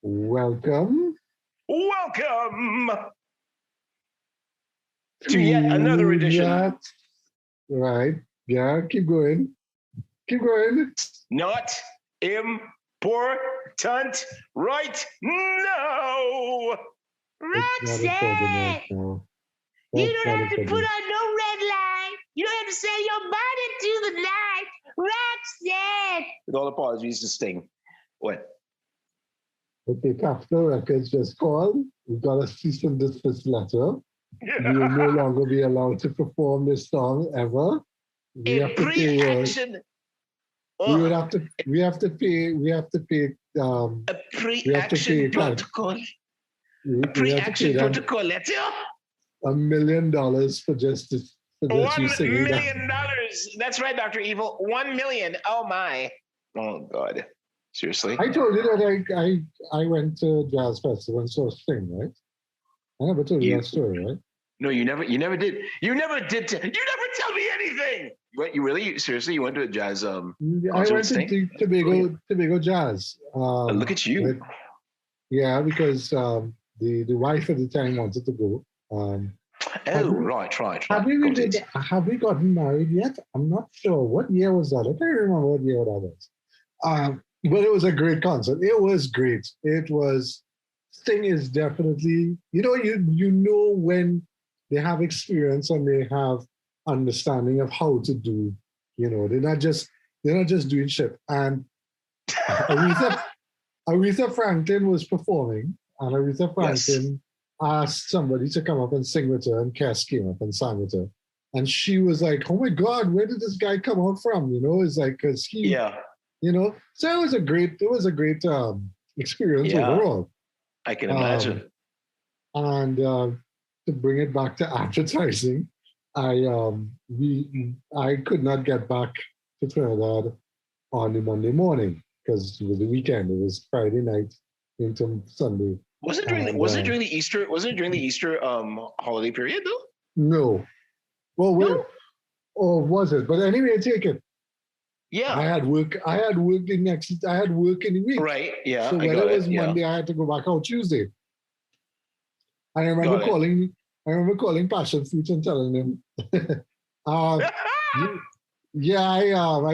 Welcome Welcome to yet another edition. that. Right. Yeah, keep going. Keep going. Not important right now. It's not important right Roxanne, now. you That's don't not have to put important. on no red light. You don't have to sell your body to the night. Roxanne. With all apologies to Sting. What? Okay, Capitol Records just called. We got a cease and desist letter. We will no longer be allowed to perform this song ever. We have to pay. Pre-action. We would have to. We have to pay. We have to pay. A pre-action protocol. A pre-action protocol letter. $1 million for just you singing $1 million. That's right, Dr. Evil. 1 million. Oh my. Oh God. Seriously? I told you that I went to jazz festival and saw Sting, right? I never told you that story, right? No, you never did. You never tell me anything. What, you really seriously? You went to a jazz I went to Tobago Jazz. Look at you. Yeah, because the wife at the time wanted to go. Right. Have we gotten married yet? I'm not sure. What year was that? I can't remember what year that was. But it was a great concert. It was great. It was. Sting is definitely, you know when they have experience and they have understanding of how to do. They're not just doing shit. And Aretha Franklin was performing, and Aretha Franklin asked somebody to come up and sing with her, and Cass came up and sang with her. And she was like, "Oh my God, where did this guy come out from?" It's like, because he, So it was a great experience overall. I can imagine. And to bring it back to advertising, I could not get back to Trinidad on the Monday morning because it was the weekend. It was Friday night into Sunday. Was it during the Easter? Was it during the Easter holiday period though? No. Well, or was it? But anyway, take it. Yeah. I had work in the week. Right. Yeah. So when it was Monday, I had to go back out Tuesday. And I remember calling Passion Fruit and telling him, I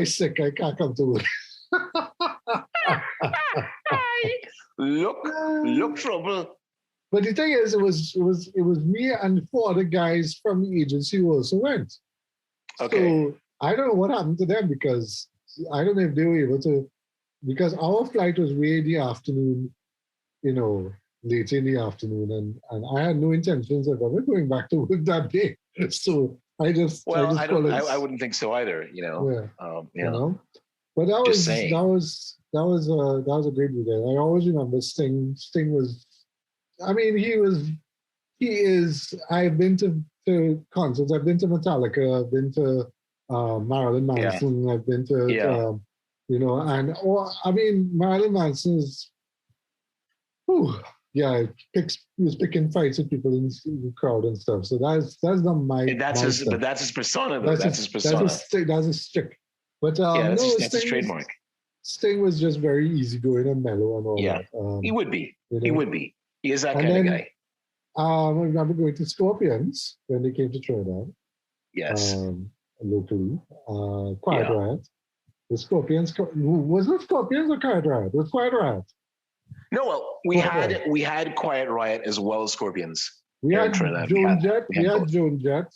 sick. I can't come to work. Look trouble. But the thing is, it was me and 4 other guys from the agency who also went. Okay. So I don't know what happened to them because I don't know if they were able to, because our flight was way in the afternoon, late in the afternoon, and I had no intentions of ever going back to work that day. So I wouldn't think so either. But that was a great weekend. I always remember Sting. Sting was, he is. I've been to concerts. I've been to Metallica. I've been to Marilyn Manson. I've been to Marilyn Manson is. He was picking fights with people in the crowd and stuff. So that's not my. That's his persona. Though. That's his persona. That's his stick. But that's his trademark. Sting was just very easygoing and mellow and all that. He would be. He would be. He is that kind of guy. I remember going to Scorpions when they came to Trinidad. Yes. Locally, Quiet Riot. The Scorpions was it Scorpions or Quiet Riot? It was Quiet Riot. No, well, we had Quiet Riot as well as Scorpions. We had Joan Jett. We had Joan Jett.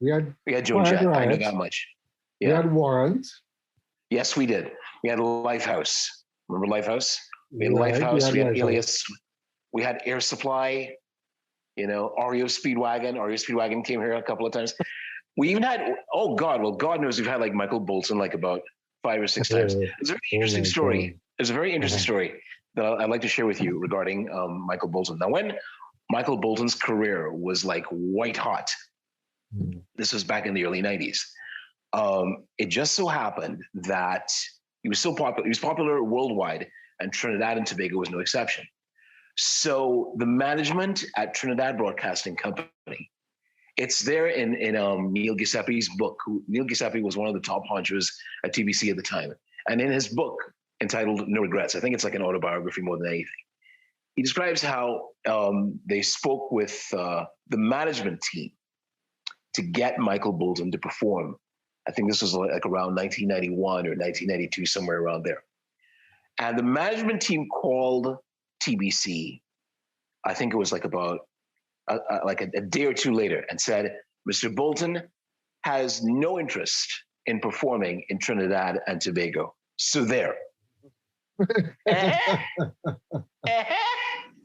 We had Joan Jett. I know that much. Yeah. We had Warrant. Yes, we did. We had Lifehouse. Remember Lifehouse? We had Lifehouse. We had Alias. We had Air Supply. REO Speedwagon. REO Speedwagon came here a couple of times. We even had, God knows we've had like Michael Bolton like about 5 or 6 times. It's a very interesting story. There's a very interesting story that I'd like to share with you regarding Michael Bolton. Now, when Michael Bolton's career was like white hot, this was back in the early 90s, it just so happened that he was so popular. He was popular worldwide, and Trinidad and Tobago was no exception. So the management at Trinidad Broadcasting Company, it's there in Neil Giuseppe's book. Neil Giuseppe was one of the top honchos at TBC at the time. And in his book entitled No Regrets, I think it's like an autobiography more than anything, he describes how they spoke with the management team to get Michael Bolton to perform. I think this was like around 1991 or 1992, somewhere around there. And the management team called TBC, I think it was like about a day or two later, and said, Mr. Bolton has no interest in performing in Trinidad and Tobago. So there.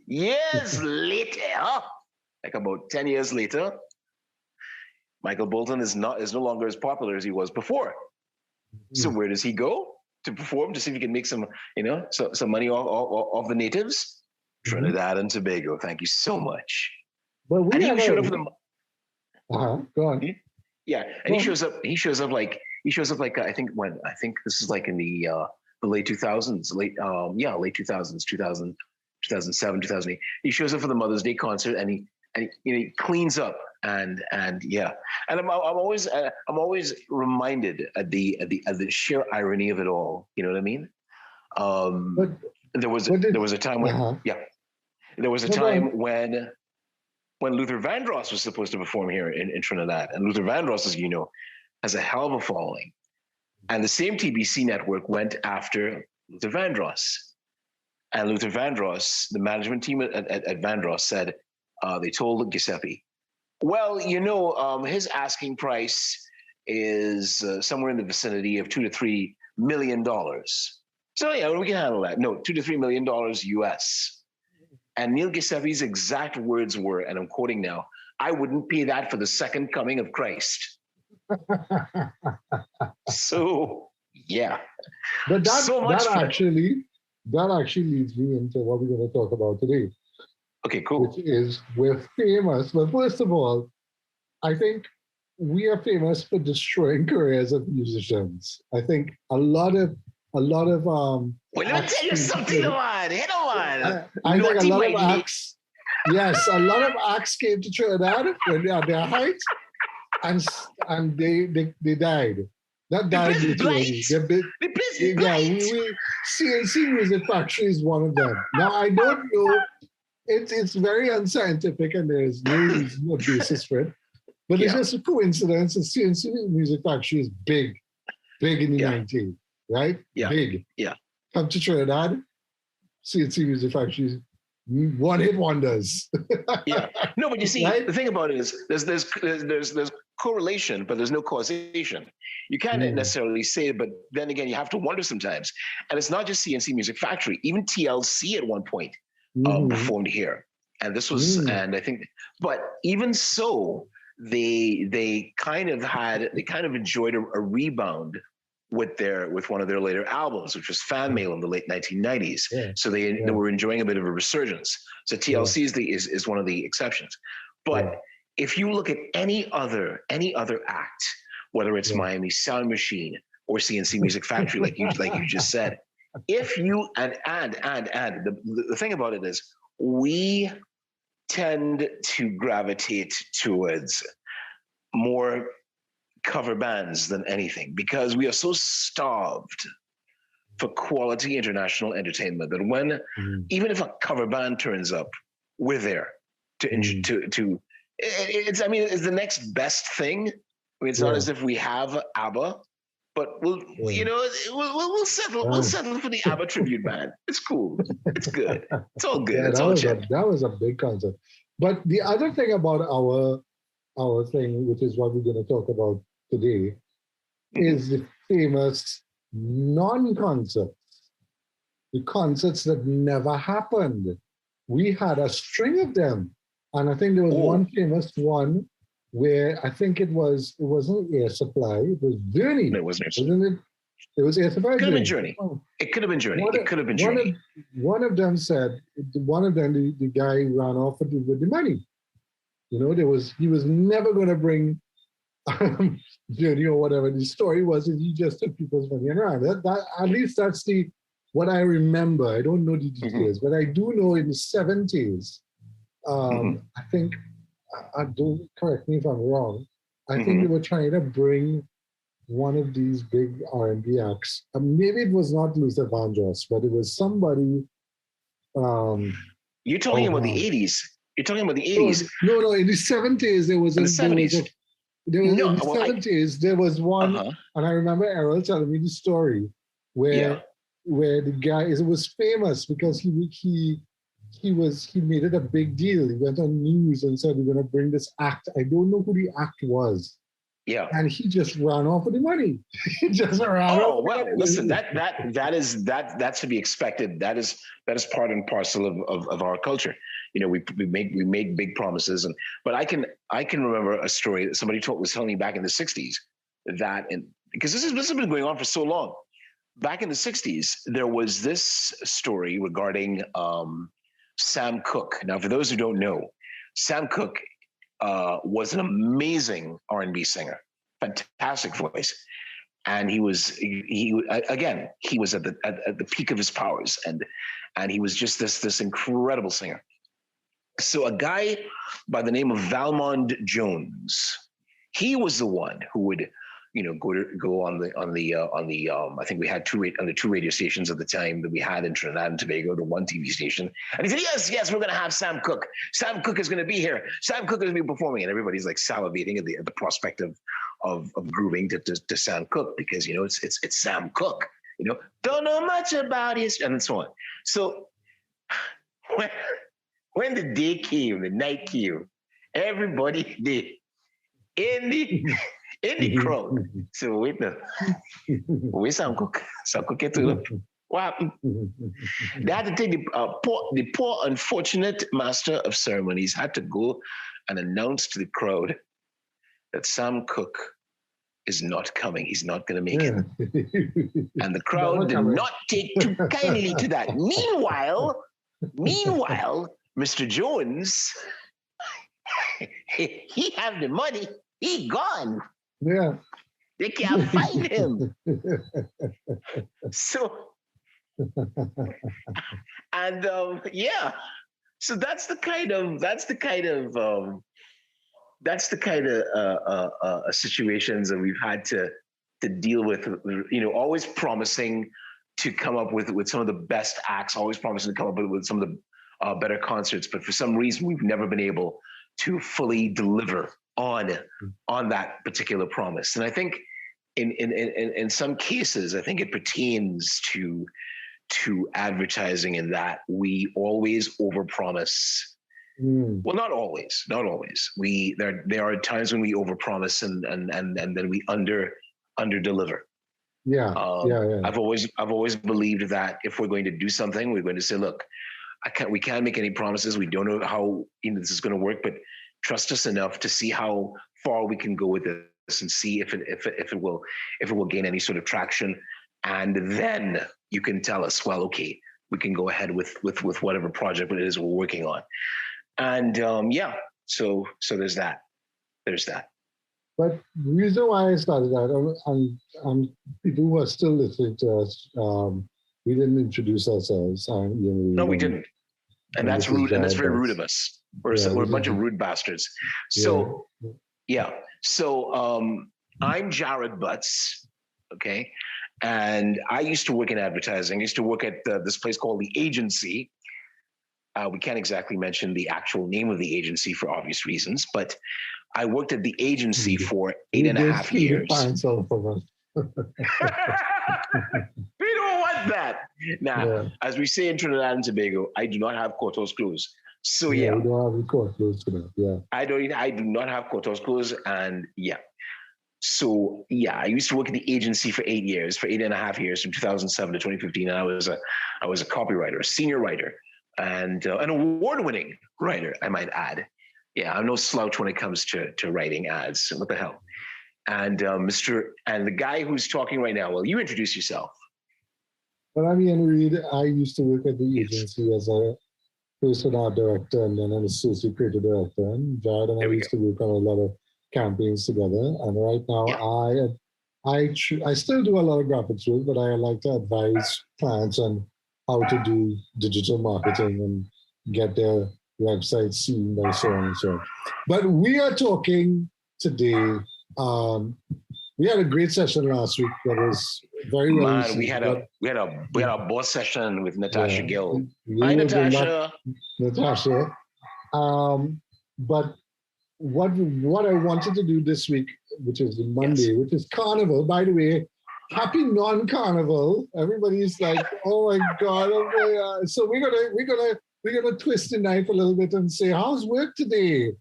Years later, like about 10 years later, Michael Bolton is no longer as popular as he was before. So where does he go to perform, to see if he can make some money off the natives? Trinidad and Tobago. Thank you so much. But and he showed up for the. Go on. Yeah, and he shows up like I think this is like in the late 2000s, late 2000s, 2007, 2008. He shows up for the Mother's Day concert, and he cleans up and yeah. And I'm always reminded of the sheer irony of it all. You know what I mean? There was a time when there was a time when Luther Vandross was supposed to perform here in Trinidad, and Luther Vandross, as you know, has a hell of a following. And the same TBC network went after Luther Vandross. And Luther Vandross, the management team at Vandross said, they told Giuseppe, well, his asking price is somewhere in the vicinity of $2 to $3 million. So yeah, we can handle that. No, $2 to $3 million US. And Neil Giuseppe's exact words were, and I'm quoting now, I wouldn't pay that for the second coming of Christ. So yeah, but that actually leads me into what we're going to talk about today. Okay, cool. Which is, we're famous. But first of all, I think we are famous for destroying careers of musicians. I think a lot of well, let me tell you something, man. Hit on. I think a lot of acts. Yes, a lot of acts came to Trinidad when they are at their height, and they died. Not died literally. We CNC Music Factory is one of them. Now I don't know. It's very unscientific, and there's no basis for it. But it's just a coincidence. The CNC Music Factory is big in the 90s, right? Yeah. Big. Yeah. Come to Trinidad, CNC Music Factory, one-hit wonders. Yeah. No, but you see, right? The thing about it is there's correlation, but there's no causation. You can't necessarily say it, but then again, you have to wonder sometimes. And it's not just CNC Music Factory. Even TLC at one point performed here. And this was, and I think, but even so, they kind of enjoyed a rebound with one of their later albums, which was Fan Mail in the late 1990s. Yeah. So they were enjoying a bit of a resurgence. So TLC is one of the exceptions. But if you look at any other act, whether it's Miami Sound Machine or CNC Music Factory, like you just said, if you and the thing about it is, we tend to gravitate towards more cover bands than anything, because we are so starved for quality international entertainment that when even if a cover band turns up, we're there to it's the next best thing. I mean, it's not as if we have ABBA, but we'll settle for the ABBA tribute band. It's cool. It's good. It's all good. It's all chill. That was a big concept. But the other thing about our thing, which is what we're going to talk about today, is the famous non-concerts, the concerts that never happened. We had a string of them, and I think there was one famous one where I think it wasn't Air Supply, it was Journey. It wasn't Air Supply. Wasn't it? It was Air Supply. It could have been Journey. It could have been Journey. It could have been Journey. One of them said, the guy ran off with the money. He was never going to bring Journey or whatever. The story was that he just took people's money and ran. That at least that's what I remember. I don't know the details, but I do know in the 70s. I think, don't correct me if I'm wrong. I think they were trying to bring one of these big R&B acts. Maybe it was not Luther Vandross, but it was somebody. You're talking about the 80s. You're talking about the 80s. No. In the 70s, there was In the 70s. In the 70s, there was one, and I remember Errol telling me the story where the guy, it was famous because he made it a big deal. He went on news and said, we're going to bring this act. I don't know who the act was. Yeah. And he just ran off with the money. He just ran off. Oh, well, listen, that's to be expected. That is part and parcel of our culture. You know, we make big promises, but I can remember a story that somebody was telling me back in the 60s because this has been going on for so long. Back in the 60s, there was this story regarding Sam Cooke. Now, for those who don't know, Sam Cooke was an amazing R&B singer, fantastic voice, and he was at the peak of his powers, and he was just this incredible singer. So a guy by the name of Valmond Jones, he was the one who would, you know, go on the I think we had two radio stations at the time that we had in Trinidad and Tobago, the one TV station, and he said, yes, we're going to have Sam Cooke. Sam Cooke is going to be here. Sam Cooke is going to be performing, and everybody's like salivating at the prospect of grooving to Sam Cooke, because, you know, it's Sam Cooke. You know, don't know much about his, and so on. So when the day came, the night came, everybody did in the crowd. So wait Sam Cooke get to what happened? They had to take the poor unfortunate master of ceremonies had to go and announce to the crowd that Sam Cooke is not coming. He's not going to make it. And the crowd did not take too kindly to that. Meanwhile, Mr. Jones, he have the money. He gone. Yeah. They can't find him. So, and so that's the kind of situations that we've had to deal with. You know, always promising to come up with some of the best acts, always promising to come up with some of the better concerts, but for some reason we've never been able to fully deliver on that particular promise. And I think in some cases, I think it pertains to advertising in that we always overpromise. Well, not always. There are times when we overpromise and then we under deliver. Yeah. I've always believed that if we're going to do something, we're going to say, look, we can't make any promises. We don't know how this is going to work, but trust us enough to see how far we can go with this and see if it will gain any sort of traction. And then you can tell us, well, okay, we can go ahead with whatever project it is we're working on. And so there's that. But the reason why I started that, and people who are still listening to us, we didn't introduce ourselves. No, we didn't. And that's rude, and that's very rude of us. We're a bunch of rude bastards. So, So I'm Jared Butts, okay? And I used to work in advertising. I used to work at this place called The Agency. We can't exactly mention the actual name of the agency for obvious reasons, but I worked at the agency for 8.5 years. We don't want that. Now, as we say in Trinidad and Tobago, I do not have quarters closed. So we don't have the court closed for that. I do not have quarters closed, and So I used to work at the agency for 8.5 years, from 2007 to 2015, and I was a copywriter, a senior writer, and an award-winning writer, I might add. Yeah, I'm no slouch when it comes to writing ads. What the hell? And and the guy who's talking right now, well, you introduce yourself. Well, I'm Ian Reed. I used to work at the agency as a first art director and then an associate creative director. And Jared and I used to work on a lot of campaigns together. And right now, I still do a lot of graphics work, but I like to advise clients on how to do digital marketing and get their website seen by so on and so on. But we are talking today. We had a great session last week that was Very well Man, received. we had a boss session with Natasha Gill. We Hi, will bring Natasha. back Natasha. But what I wanted to do this week, which is Monday, which is Carnival. By the way, happy non-Carnival. Everybody's like, oh my God. Oh my God. So we're gonna twist the knife a little bit and say, how's work today?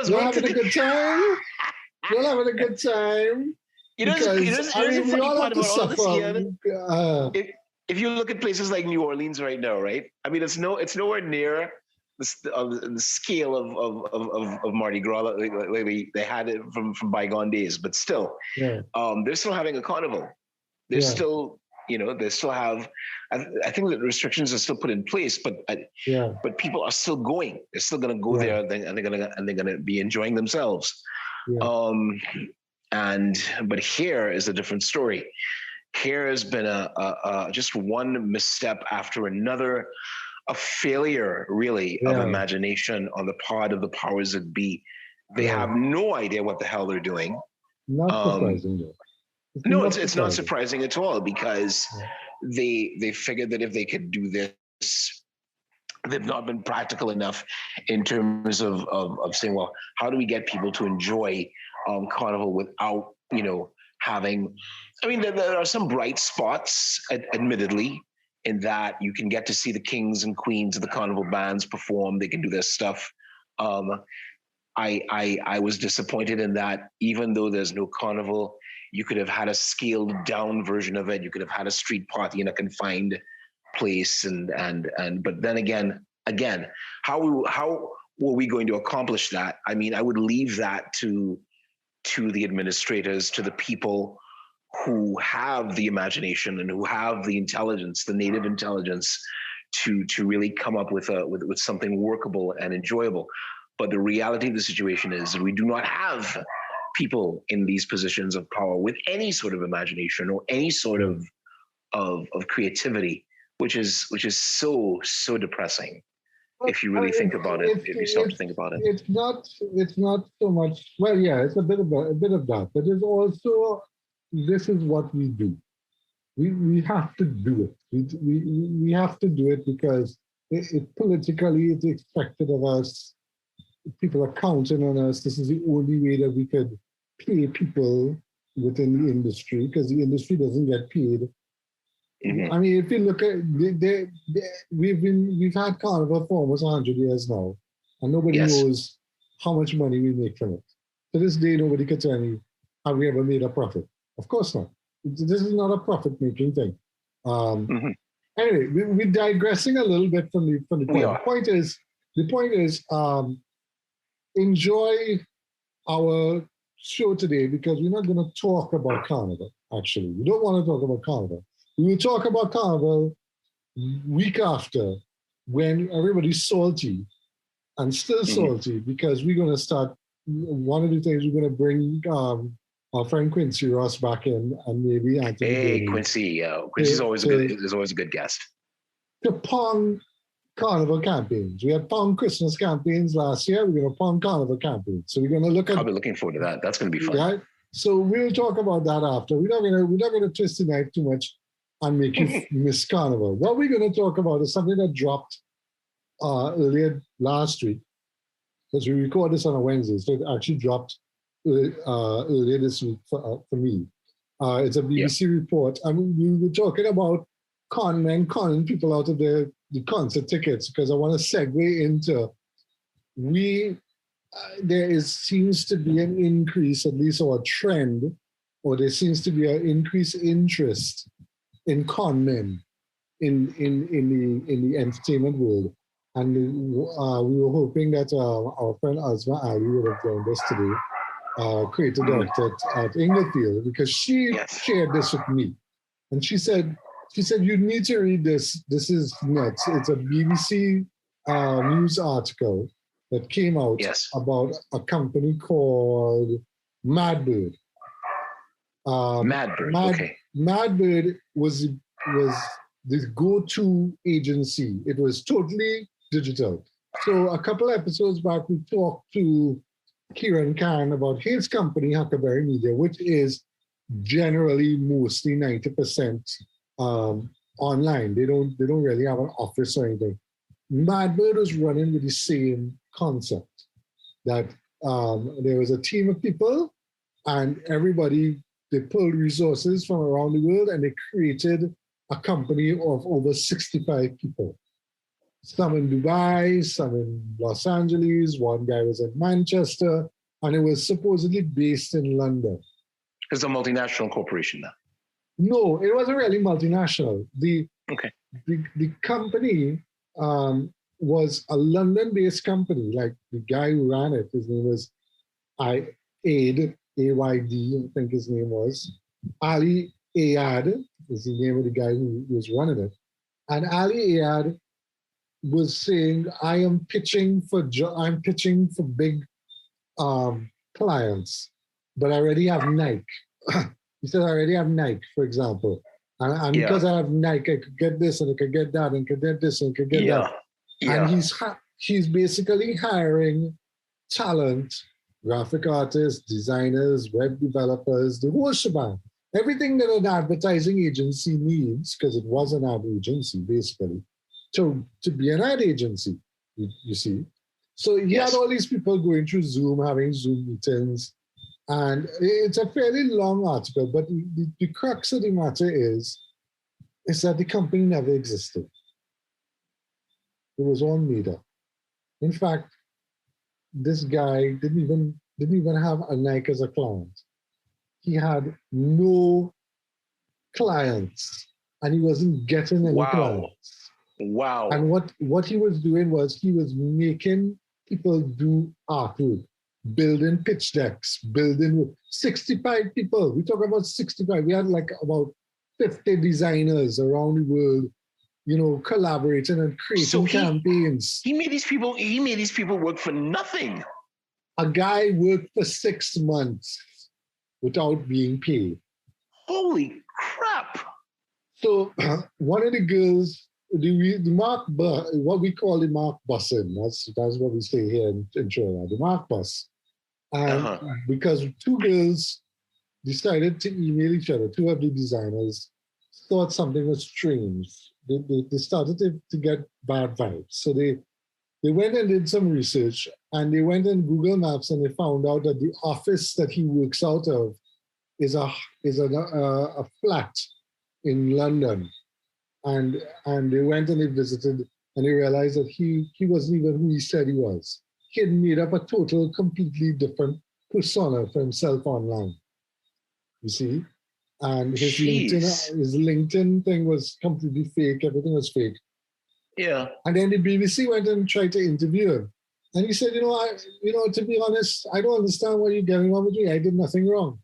You're having a good time? You're having a good time? Here's the funny part about all this, Ian. If you look at places like New Orleans right now, right? I mean, it's nowhere near the scale of Mardi Gras like they had it from bygone days, but still, they're still having a carnival. They're still, they still have. I think that restrictions are still put in place, but people are still going. They're still going to go there, and they're gonna be enjoying themselves. But here is a different story. Here has been a just one misstep after another, a failure really of imagination on the part of the powers that be. They have no idea what the hell they're doing. Not surprising. It's not surprising at all, because they figured that if they could do this, they've not been practical enough in terms of saying, well, how do we get people to enjoy Carnival without, having, I mean, there are some bright spots, admittedly, in that you can get to see the kings and queens of the Carnival bands perform. They can do their stuff. I was disappointed in that, even though there's no Carnival, you could have had a scaled down version of it. You could have had a street party in a confined place, but then again, how were we going to accomplish that? I mean, I would leave that to the administrators, to the people who have the imagination and who have the intelligence, the native intelligence, to really come up with something workable and enjoyable. But the reality of the situation is that we do not have people in these positions of power with any sort of imagination or any sort of creativity, which is so depressing. If you really think about it, if you stop to think about it, it's not so much. Well, yeah, it's a bit of that, but it's also, this is what we do. We have to do it. We have to do it because it politically it's expected of us. People are counting on us. This is the only way that we could pay people within the industry, because the industry doesn't get paid. I mean, if you look at, we've had Carnival for almost 100 years now, and nobody knows how much money we make from it. To this day, nobody can tell me, have we ever made a profit? Of course not. This is not a profit-making thing. Anyway, we're digressing a little bit from the point. The point is, enjoy our show today, because we're not going to talk about Carnival, actually. We don't want to talk about Carnival. We will talk about Carnival week after, when everybody's salty and still salty, because we're going to start, one of the things we're going to bring our friend Quincy Ross back in, and maybe Anthony. Hey, Daly. Quincy. Quincy's always a good guest. To Pong Carnival campaigns. We had Pong Christmas campaigns last year. We're going to Pong Carnival campaigns. So we're going to look at. I'll be looking forward to that. That's going to be fun. Right? So we'll talk about that after. We're not going to twist the knife too much and make you miss Carnival. What we're going to talk about is something that dropped earlier last week, because we record this on a Wednesday, so it actually dropped earlier this week for me. It's a BBC report. I mean, we were talking about con men conning people out of the concert tickets, because I want to segue into seems to be an increase, at least, or a trend, or there seems to be an increased interest in con men in the entertainment world. And we were hoping that our friend Asma Ali would have joined us today, creative director at Inglefield, because she shared this with me. And she said, you need to read this. This is nuts. It's a BBC news article that came out about a company called MadBird. MadBird was the go-to agency. It was totally digital. So a couple episodes back, we talked to Kieran Khan about his company, Huckleberry Media, which is generally mostly 90% online. They don't really have an office or anything. MadBird was running with the same concept that there was a team of people and everybody, they pulled resources from around the world and they created a company of over 65 people. Some in Dubai, some in Los Angeles, one guy was in Manchester, and it was supposedly based in London. It's a multinational corporation now. No, it wasn't really multinational. The company was a London-based company. Like the guy who ran it, his name was Ayd, A-Y-D, I think his name was. Ali Ayad is the name of the guy who was running it. And Ali Ayad was saying, I'm pitching for big clients, but I already have Nike. He said, I already have Nike, for example. And because I have Nike, I could get this and I could get that and could get this and could get that. Yeah. And he's basically hiring talent, graphic artists, designers, web developers, the whole shebang. Everything that an advertising agency needs, because it was an ad agency, basically, to be an ad agency, you see. So he had all these people going through Zoom, having Zoom meetings, and it's a fairly long article, but the crux of the matter is that the company never existed. It was all made up. In fact, this guy didn't even have a Nike as a client. He had no clients, and he wasn't getting any clients. Wow. And what he was doing was he was making people do artwork, building pitch decks, building 65 people. We talk about 65. We had like about 50 designers around the world, you know, collaborating and creating campaigns. He made these people work for nothing. A guy worked for 6 months without being paid. Holy crap. So one of the girls, what we call the Mark bussing, that's what we say here in Trinidad, the Mark bus. And because two girls decided to email each other, two of the designers thought something was strange. They started to get bad vibes. So they went and did some research, and they went on Google Maps and they found out that the office that he works out of is a flat in London. And they went and they visited, and they realized that he wasn't even who he said he was. He had made up a completely different persona for himself online. You see? And his LinkedIn thing was completely fake. Everything was fake. Yeah. And then the BBC went and tried to interview him. And he said, to be honest, I don't understand what you're getting on with me. I did nothing wrong.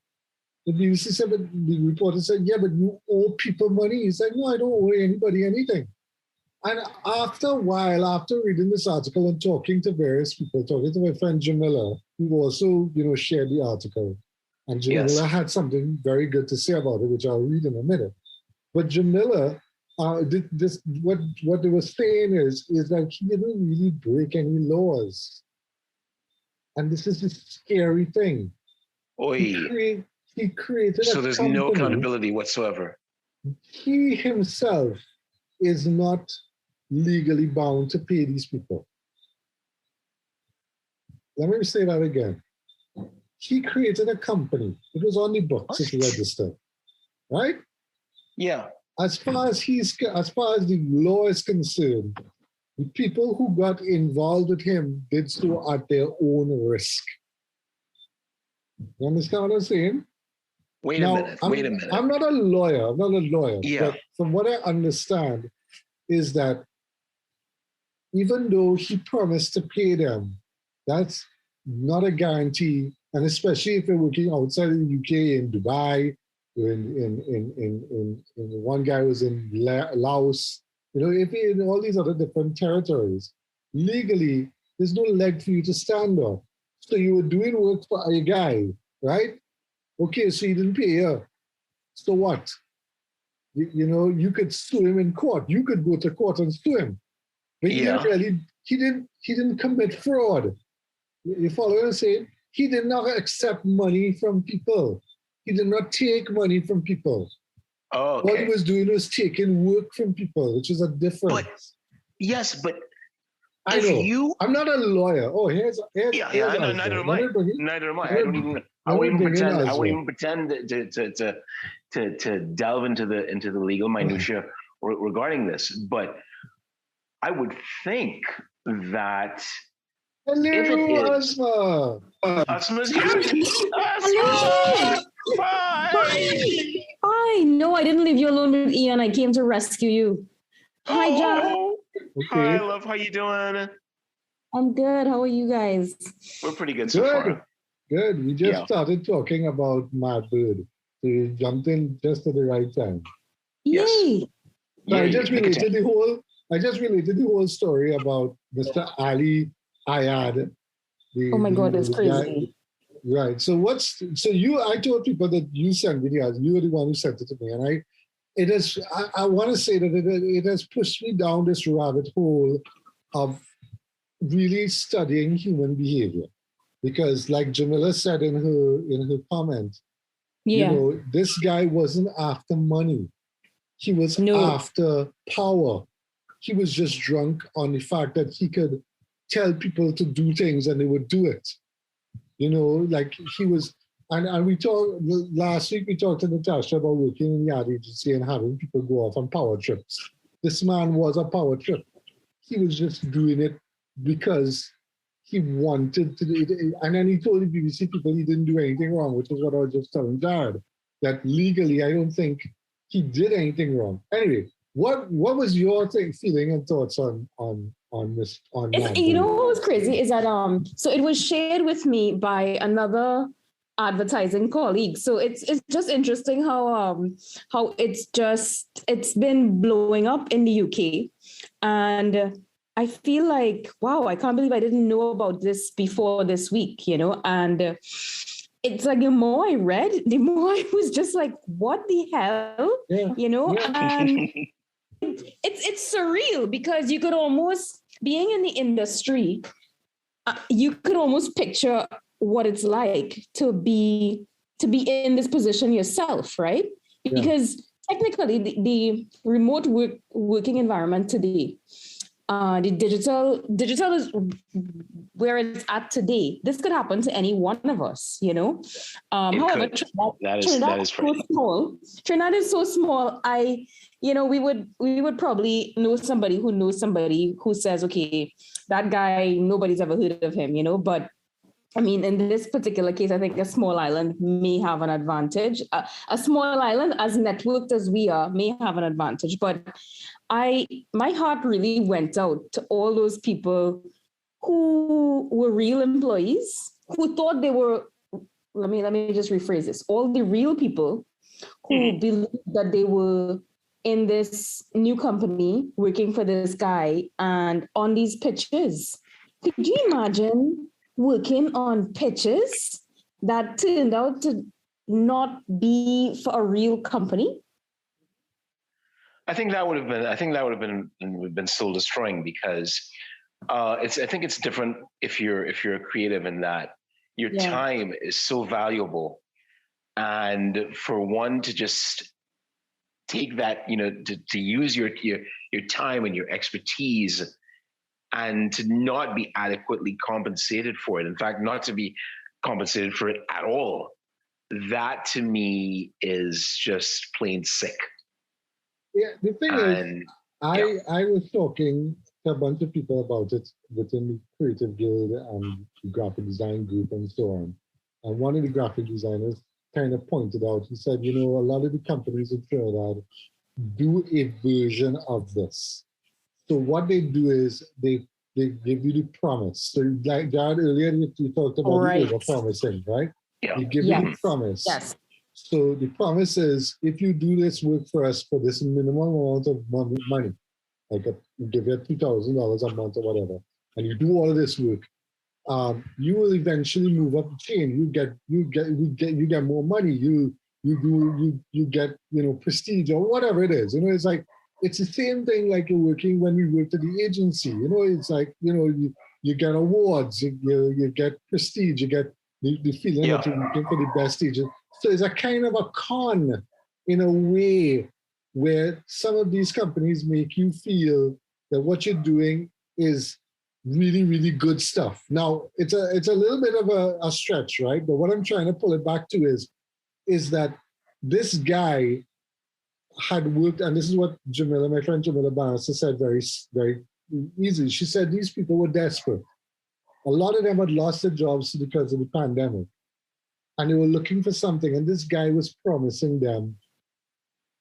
The BBC said, but the reporter said, yeah, but you owe people money. He said, no, I don't owe anybody anything. And after a while, after reading this article and talking to various people, talking to my friend Jamila, who also, shared the article, and Jamila had something very good to say about it, which I'll read in a minute. But Jamila, what they were saying is that he didn't really break any laws. And this is the scary thing. He created so there's company. No accountability whatsoever. He himself is not legally bound to pay these people. Let me say that again. He created a company. It was on the books, it's registered, right? Yeah. As far as the law is concerned, the people who got involved with him did so at their own risk. You understand what I'm saying? Wait a minute. I'm not a lawyer. Yeah. But from what I understand is that even though he promised to pay them, that's not a guarantee. And especially if they're working outside of the UK, in Dubai, in one guy was in Laos, if you're in all these other different territories, legally, there's no leg for you to stand on. So you were doing work for a guy, right? Okay, so he didn't pay you. So what? You could sue him in court. You could go to court and sue him. But he didn't commit fraud. You follow what I'm saying? He did not accept money from people. He did not take money from people. Oh, okay. What he was doing was taking work from people, which is a difference. But I know. I'm not a lawyer. Oh, here's yeah. I know. Neither am I. Neither am I. I won't even pretend to delve into the legal minutia regarding this. But I would think that hello, Asma. Asma's here. Asma! Hi. No, I didn't leave you alone with Ian. I came to rescue you. Hi, Jack. Okay. Hi, love. How you doing? I'm good. How are you guys? We're pretty good so far. Good. We just started talking about MadBird. So you jumped in just at the right time. Yay! So I just related the whole story about Mr. Ali Ayad. Oh my God, it's crazy. Guy. Right. So I told people that you sent videos. You were the one who sent it to me, and I want to say that it has pushed me down this rabbit hole of really studying human behavior, because like Jamila said in her comment, this guy wasn't after money. He was after power. He was just drunk on the fact that he could tell people to do things and they would do it. Like he was, and we talked last week. We talked to Natasha about working in the ad agency and having people go off on power trips. This man was a power trip. He was just doing it because he wanted to do it. And then he told the BBC people he didn't do anything wrong, which is what I was just telling Jared, that legally I don't think he did anything wrong. Anyway, what was your feeling and thoughts on this? You know what was crazy is that so it was shared with me by another advertising colleague. So it's just interesting how it's been blowing up in the UK, and I feel like, wow, I can't believe I didn't know about this before this week, and it's like the more I read, the more I was just like, what the hell, and it's surreal because you could almost, being in the industry, you could almost picture what it's like to be in this position yourself, right? Because technically the remote working environment today, the digital is where it's at today. This could happen to any one of us, However, Trinidad is so small. Trinidad is so small. We would probably know somebody who says, okay, that guy, nobody's ever heard of him, But I mean, in this particular case, I think a small island may have an advantage. A small island, as networked as we are, may have an advantage. But my heart really went out to all those people who were real employees, who thought they were, let me just rephrase this, all the real people who believed that they were in this new company working for this guy and on these pitches. Could you imagine working on pitches that turned out to not be for a real company? I think that would have been soul destroying, because I think it's different if you're a creative, in that your time is so valuable, and for one to just take that, to use your time and your expertise, and to not be adequately compensated for it. In fact, not to be compensated for it at all. That to me is just plain sick. Yeah, the thing is, I was talking to a bunch of people about it within the Creative Guild and the graphic design group and so on. And one of the graphic designers kind of pointed out, he said, a lot of the companies in Trinidad do a version of this. So what they do is they give you the promise. So like Jared, earlier you talked about the over-promising, right? Yeah. They give you the promise. Yes. So the promise is, if you do this work for us for this minimum amount of money, like you give you $2,000 a month or whatever, and you do all of this work, you will eventually move up the chain. You get more money. You get prestige or whatever it is. It's like, it's the same thing like you're working when we worked at the agency. It's like you get awards, you get prestige, you get the feeling that you're working for the best agent. So it's a kind of a con in a way where some of these companies make you feel that what you're doing is really, really good stuff. Now, it's a little bit of a stretch, right? But what I'm trying to pull it back to is that this guy had worked, and this is what Jamila, my friend Jamila Bannister said very, very easy. She said these people were desperate. A lot of them had lost their jobs because of the pandemic, and they were looking for something. And this guy was promising them,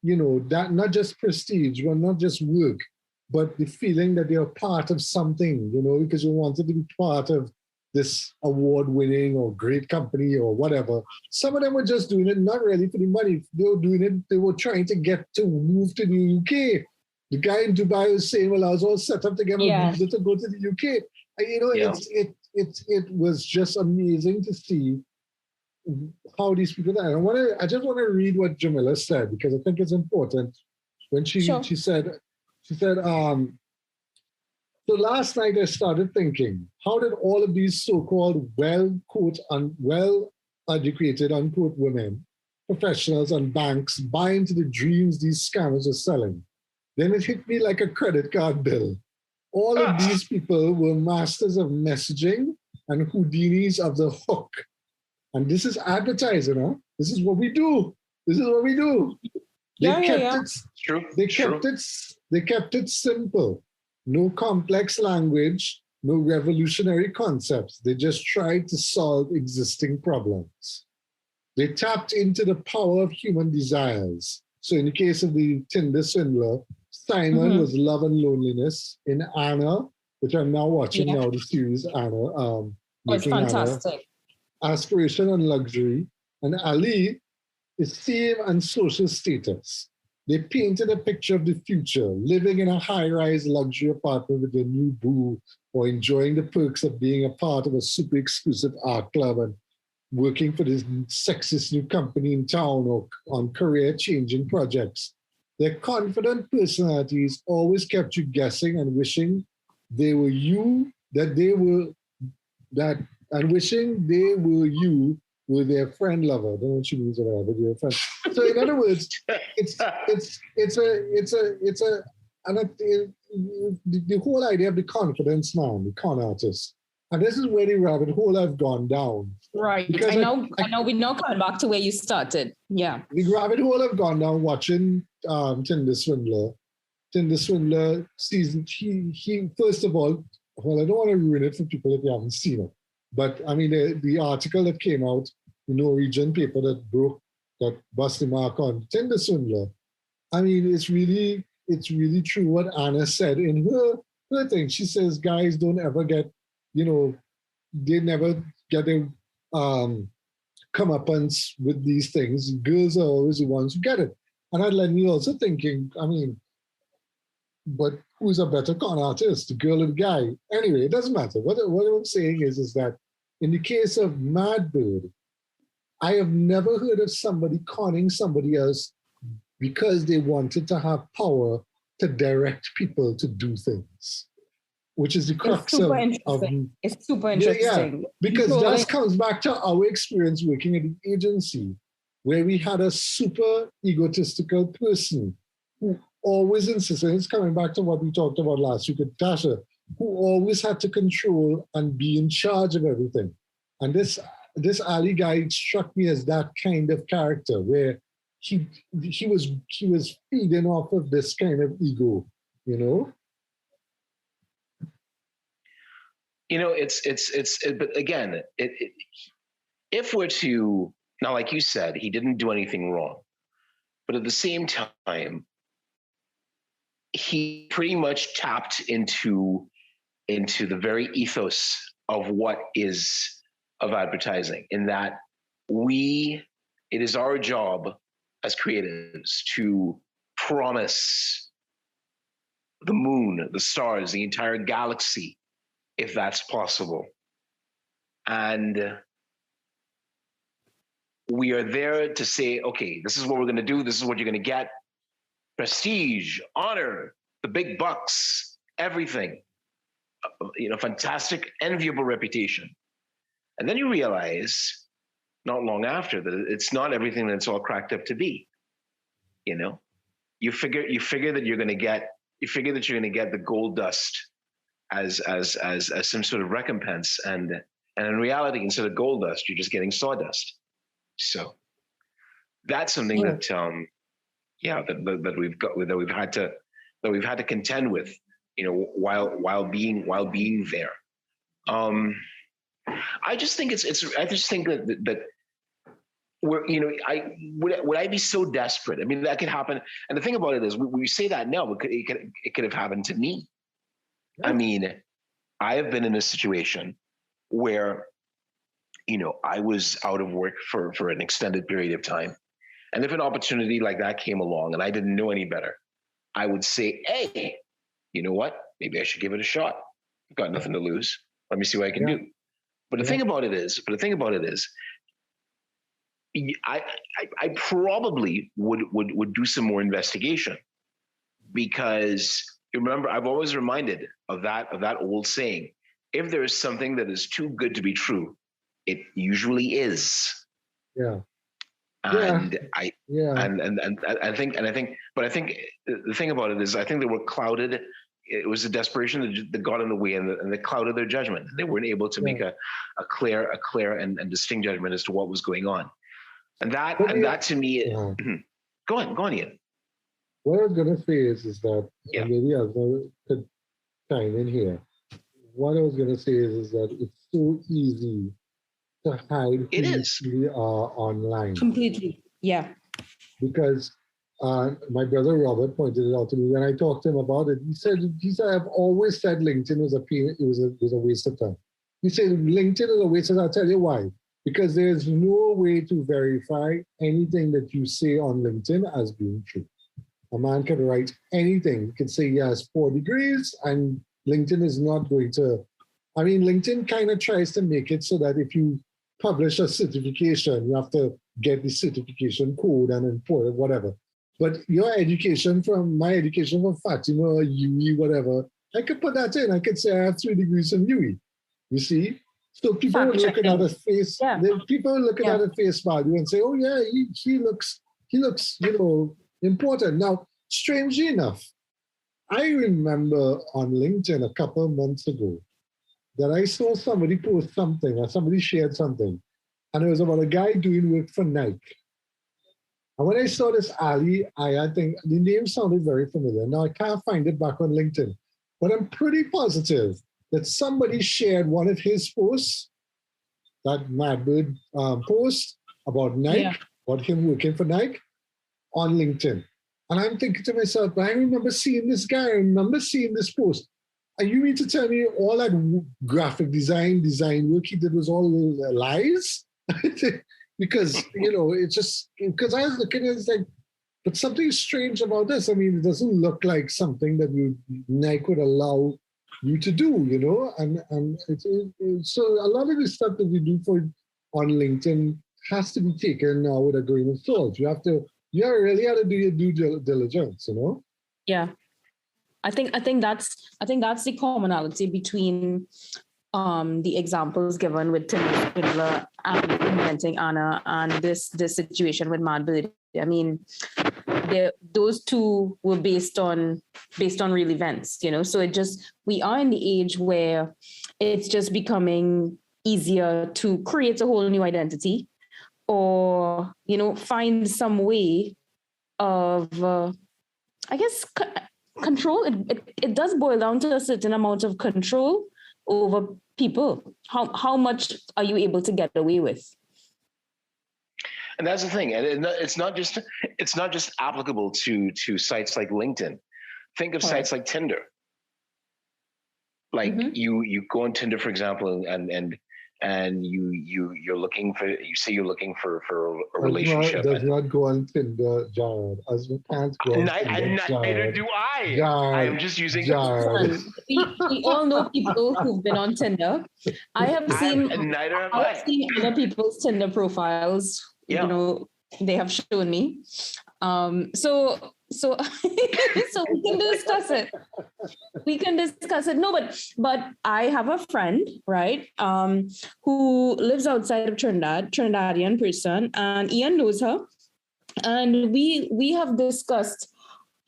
that not just prestige, well, not just work, but the feeling that they're part of something, because you wanted to be part of this award-winning or great company or whatever. Some of them were just doing it not really for the money. They were doing it, they were trying to get to move to the UK. The guy in Dubai was saying, well, I was all set up to get my visa to go to the UK. And, it was just amazing to see how these people are. I just want to read what Jamila said, because I think it's important. When she said, so last night I started thinking, how did all of these so-called well-educated, unquote, women, professionals and banks buy into the dreams these scammers are selling? Then it hit me like a credit card bill. All of these people were masters of messaging and Houdinis of the hook. And this is advertising, huh? This is what we do. This is what we do. They kept it simple. No complex language, no revolutionary concepts. They just tried to solve existing problems. They tapped into the power of human desires. So in the case of the Tinder swindler, Simon was love and loneliness. In Anna, which I'm now watching now, the series Anna. It's fantastic. Anna, aspiration and luxury. And Ali is fame and social status. They painted a picture of the future, living in a high-rise luxury apartment with their new boo, or enjoying the perks of being a part of a super exclusive art club and working for this sexist new company in town or on career-changing projects. Their confident personalities always kept you guessing and wishing they were you, and wishing they were you with their friend lover. I don't know what she means about that, but friend. So in other words, the whole idea of the confidence man, the con artist, and this is where the rabbit hole I've gone down. Right. I know we're now coming back to where you started. Yeah. The rabbit hole I've gone down watching Tinder Swindler. Tinder Swindler season. He first of all, well, I don't want to ruin it for people if they haven't seen it. But I mean, the article that came out, the Norwegian paper that busted the mark on Tinder swindler. I mean, it's really true what Anna said in her thing. She says guys don't ever get, they never get a comeuppance with these things. Girls are always the ones who get it. And that led me also thinking, I mean, but who's a better con artist, the girl or the guy? Anyway, it doesn't matter. What I'm saying is that in the case of MadBird, I have never heard of somebody conning somebody else because they wanted to have power to direct people to do things, which is the crux of it's super interesting. Yeah, because that comes back to our experience working at the agency, where we had a super egotistical person who always insisted, it's coming back to what we talked about last week with Tasha, who always had to control and be in charge of everything. And this Ali guy struck me as that kind of character, where he was feeding off of this kind of ego, but again, if we're to, now, like you said, he didn't do anything wrong, but at the same time, he pretty much tapped into the very ethos of what is of advertising, in that it is our job as creatives to promise the moon, the stars, the entire galaxy, if that's possible. And we are there to say, okay, this is what we're going to do. This is what you're going to get. Prestige, honor, the big bucks, everything, fantastic, enviable reputation. And then you realize not long after that it's not everything that it's all cracked up to be. You know, you figure that you're going to get the gold dust as some sort of recompense, and in reality, instead of gold dust, you're just getting sawdust. So that's something that we've had to contend with, you know, while being there. I just think that we're, you know, would I be so desperate? I mean, that could happen. And the thing about it is, we say that now, but it could have happened to me. Yeah. I mean, I have been in a situation where, you know, I was out of work for an extended period of time. And if an opportunity like that came along and I didn't know any better, I would say, hey, you know what? Maybe I should give it a shot. I've got nothing to lose. Let me see what I can do. But the thing about it is, I probably would do some more investigation, because you remember, I've always reminded of that old saying: if there is something that is too good to be true, it usually is. Yeah. And I think the thing about it is, I think they were clouded. It was the desperation that got in the way, and they clouded their judgment. They weren't able to make a clear and distinct judgment as to what was going on. And that to me, go on, Ian. What I was going to say is that, and maybe Asma could chime in here. What I was going to say is that it's so easy to hide who we are online. Completely, yeah. Because my brother Robert pointed it out to me when I talked to him about it. He said I've always said LinkedIn was a waste of time. He said LinkedIn is a waste of time. I'll tell you why. Because there's no way to verify anything that you say on LinkedIn as being true. A man can write anything. He can say he has 4 degrees, and LinkedIn is not going to. I mean, LinkedIn kind of tries to make it so that if you publish a certification, you have to get the certification code and import it, whatever. But my education from Fatima or UE, whatever, I could put that in. I could say I have 3 degrees from UE. You see? So people are looking at his face. Yeah. People are looking at his face value and say, "Oh yeah, he looks, you know, important." Now, strangely enough, I remember on LinkedIn a couple of months ago that I saw somebody post something, or somebody shared something, and it was about a guy doing work for Nike. And when I saw this Ali, I think the name sounded very familiar. Now I can't find it back on LinkedIn, but I'm pretty positive that somebody shared one of his posts, that MadBird post about Nike, about him working for Nike, on LinkedIn. And I'm thinking to myself, I remember seeing this guy, I remember seeing this post. And you mean to tell me all that graphic design work he did was all lies? Because, you know, it's just, because I was looking at it, it's like, but something strange about this. I mean, it doesn't look like something that Nike would allow you to do, you know, and so a lot of the stuff that we do on LinkedIn has to be taken now with a grain of salt. You really have to do your due diligence, you know. Yeah, I think that's the commonality between the examples given with Timothy Spindler and inventing Anna and this situation with MadBird. I mean, those two were based on real events, you know. So we are in the age where it's just becoming easier to create a whole new identity, or, you know, find some way of, I guess, control. It does boil down to a certain amount of control over people. How much are you able to get away with? And that's the thing. And it's not just applicable to sites like LinkedIn. Think of sites like Tinder. Like you go on Tinder, for example, and you're looking for a relationship. Does not go on Tinder, Jared. As we can't go on Tinder, neither do I. Jared, I am just using. Jared. We all know people who've been on Tinder. I have seen other people's Tinder profiles. Yeah. You know, they have shown me. So So, so we can discuss it. We can discuss it. No, but I have a friend, right, who lives outside of Trinidad, Trinidadian person, and Ian knows her. And we have discussed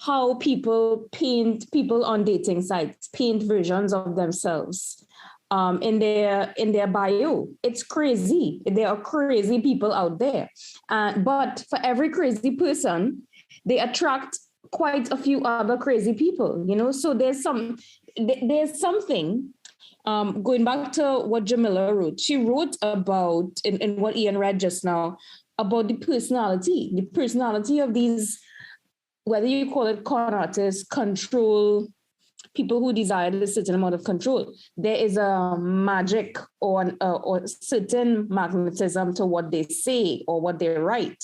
how people on dating sites paint versions of themselves in their bio. It's crazy. There are crazy people out there. But for every crazy person, they attract quite a few other crazy people, So there's something, going back to what Jamila wrote. She wrote about, in what Ian read just now, about the personality of these, whether you call it con artists, control, people who desire a certain amount of control. There is a magic or certain magnetism to what they say or what they write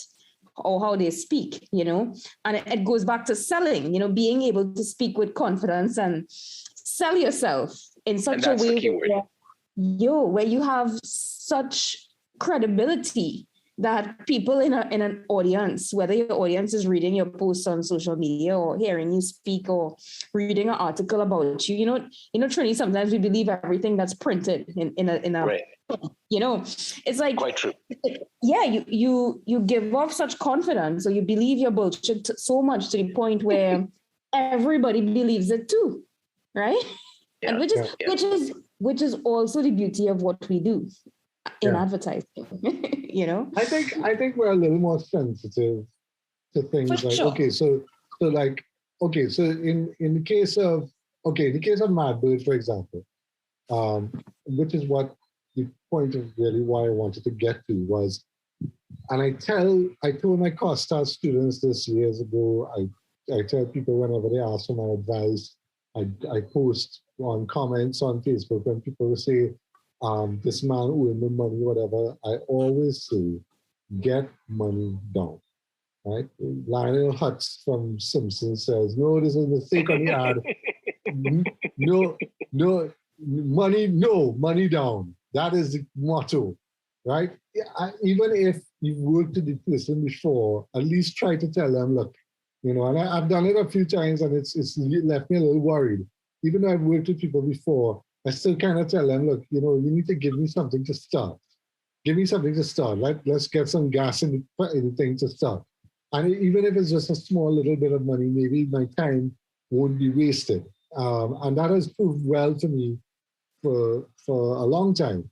or how they speak, and it goes back to selling, being able to speak with confidence and sell yourself in such a way where you have such credibility that people in an audience, whether your audience is reading your posts on social media or hearing you speak or reading an article about you, Trini, sometimes we believe everything that's printed in a right. It's like quite true. Yeah, you give off such confidence, or you believe your bullshit so much to the point where everybody believes it too, right? Yeah, and which is also the beauty of what we do in advertising. I think we're a little more sensitive to things For like sure. so in the case of MadBird, for example, which is what the point of really why I wanted to get to was, and I told my Costa students this years ago, I tell people whenever they ask for my advice, I post on comments on Facebook when people say, this man owing me money, whatever, I always say, get money down, right? Lionel Hutz from Simpsons says, no, this is a mistake on the ad. Money down. That is the motto, right? Even if you've worked with the person before, at least try to tell them, look, and I've done it a few times and it's left me a little worried. Even though I've worked with people before, I still kind of tell them, look, you need to give me something to start. Give me something to start. Let's get some gas in the thing to start. And even if it's just a small little bit of money, maybe my time won't be wasted. And that has proved well to me for a long time.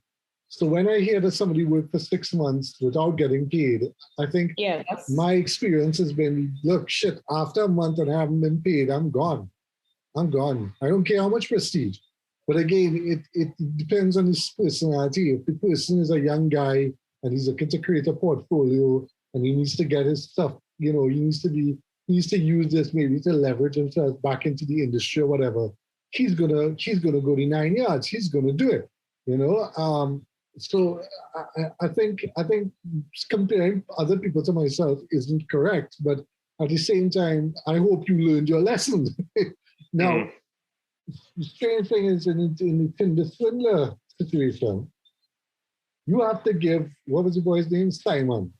So when I hear that somebody worked for 6 months without getting paid, I think my experience has been, look, shit, after a month and I haven't been paid, I'm gone. I don't care how much prestige. But again, it depends on his personality. If the person is a young guy and he's looking to create a portfolio and he needs to get his stuff, he needs to use this maybe to leverage himself back into the industry or whatever, he's gonna go the 9 yards. He's gonna do it. So I think comparing other people to myself isn't correct. But at the same time, I hope you learned your lesson. Now, the strange thing is in the Swindler situation, you have to give, what was the boy's name? Simon.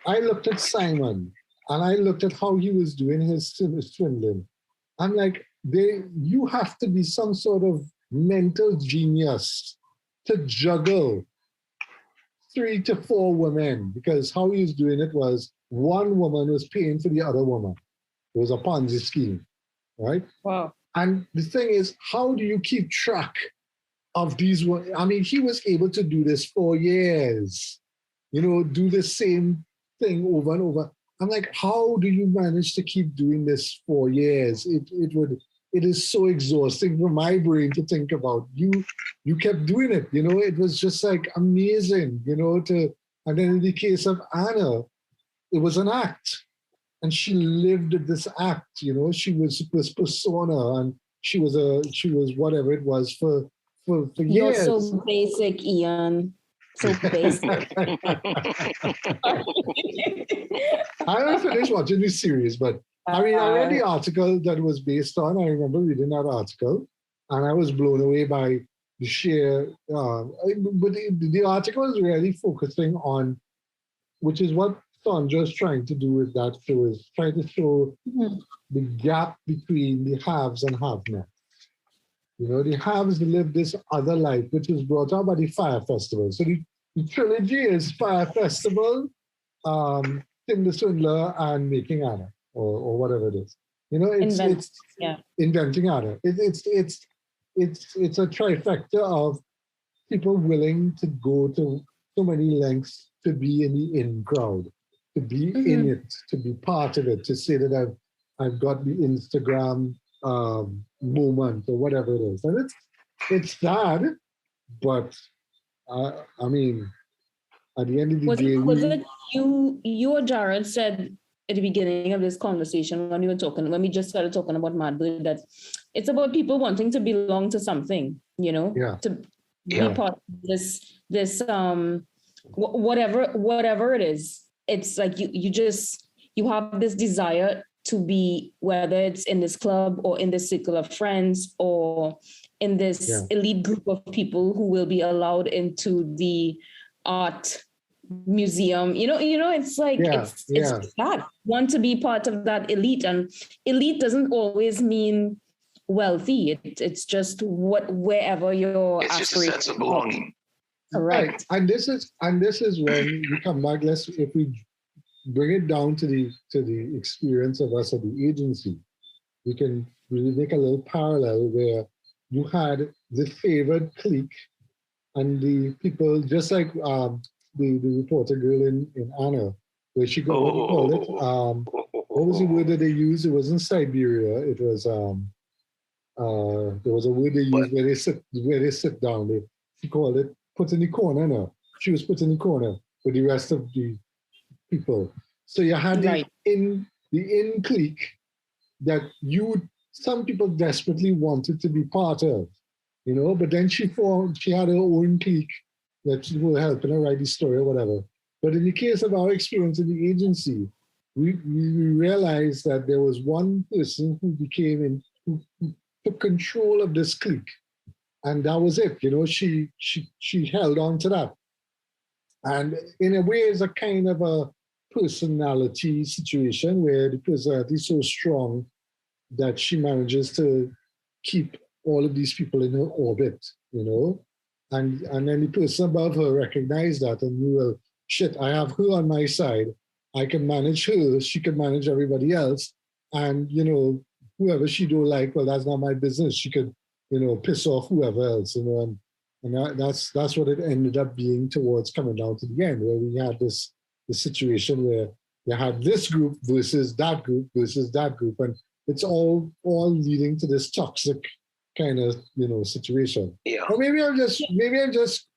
I looked at Simon and I looked at how he was doing his swindling. I'm like, you have to be some sort of mental genius to juggle 3 to 4 women, because how he was doing it was one woman was paying for the other woman. It was a Ponzi scheme, right? Wow. And the thing is, how do you keep track of these? I mean, he was able to do this for years, do the same thing over and over. I'm like, how do you manage to keep doing this for years? It is so exhausting for my brain to think about. You kept doing it, it was just like amazing, and then in the case of Anna, it was an act. And she lived this act, she was this persona, and she was whatever it was for years. You're so basic, Ian. So basic. I haven't finished watching this series, but I mean, I read the article that it was based on. I remember reading that article, and I was blown away by the sheer. But the article was really focusing on, which is what Sandra's trying to do with that show is try to show the gap between the haves and have-nots. You know, the haves live this other life, which is brought out by the Fire Festival. So the trilogy is Fire Festival, Tim the Swindler, and Making Anna, or whatever it is. You know, it's Inventing Anna. It's a trifecta of people willing to go to so many lengths to be in the in crowd, to be in it, to be part of it, to say that I've got the Instagram moment or whatever it is. And it's sad, but I mean, at the end of the day, was it you or Jared said at the beginning of this conversation when we just started talking about MadBird, that it's about people wanting to belong to something, you know, to be part of this whatever it is. It's like you have this desire to be, whether it's in this club or in this circle of friends or in this elite group of people who will be allowed into the art museum. You know, it's like it's that want to be part of that elite, and elite doesn't always mean wealthy. It's just wherever your it's just a sense of belonging. Correct. Right. And this is when we come back. If we bring it down to the experience of us at the agency, we can really make a little parallel where you had the favored clique and the people, just like the reporter girl in Anna, where she got, what do you call it? What was the word that they used? It wasn't Siberia. It was there was a word they used where they sit down. She called it put in the corner. No, she was put in the corner with the rest of the people. So you had the in clique that some people desperately wanted to be part of, you know, but then she had her own clique that were helping her write the story or whatever. But in the case of our experience in the agency, we realized that there was one person who took control of this clique. And that was it, you know, she held on to that. And in a way, it's a kind of a personality situation where the personality is so strong that she manages to keep all of these people in her orbit, you know? And then the person above her recognized that and knew, well, shit, I have her on my side. I can manage her. She can manage everybody else. And, you know, whoever she don't like, well, that's not my business. She could, you know, piss off whoever else, you know, and that's what it ended up being towards coming down to the end, where we had this situation where you had this group versus that group, and it's all leading to this toxic kind of, you know, situation. Yeah. Or maybe I'm just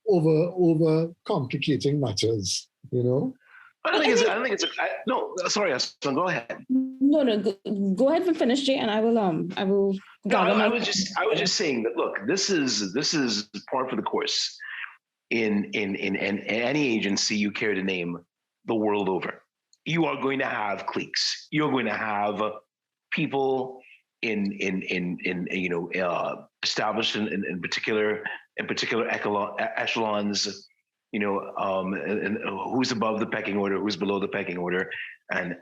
over complicating matters, you know. I don't think it's. No, sorry, Asma, go ahead. No, go ahead and finish, Jay, and I will. No, I was just saying that. Look, this is par for the course in any agency you care to name the world over. You are going to have cliques. You're going to have people in you know, established in particular echelons. You know, and who's above the pecking order, who's below the pecking order, and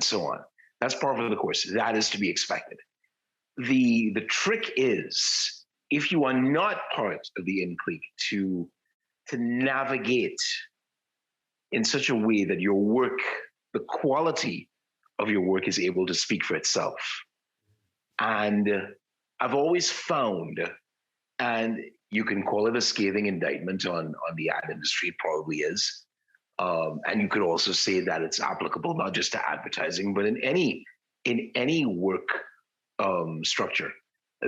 so on. That's part of the course. That is to be expected. The trick is, if you are not part of the in clique, to navigate in such a way that your work, the quality of your work, is able to speak for itself. And I've always found, and you can call it a scathing indictment on the ad industry, it probably is. And you could also say that it's applicable not just to advertising, but in any work structure,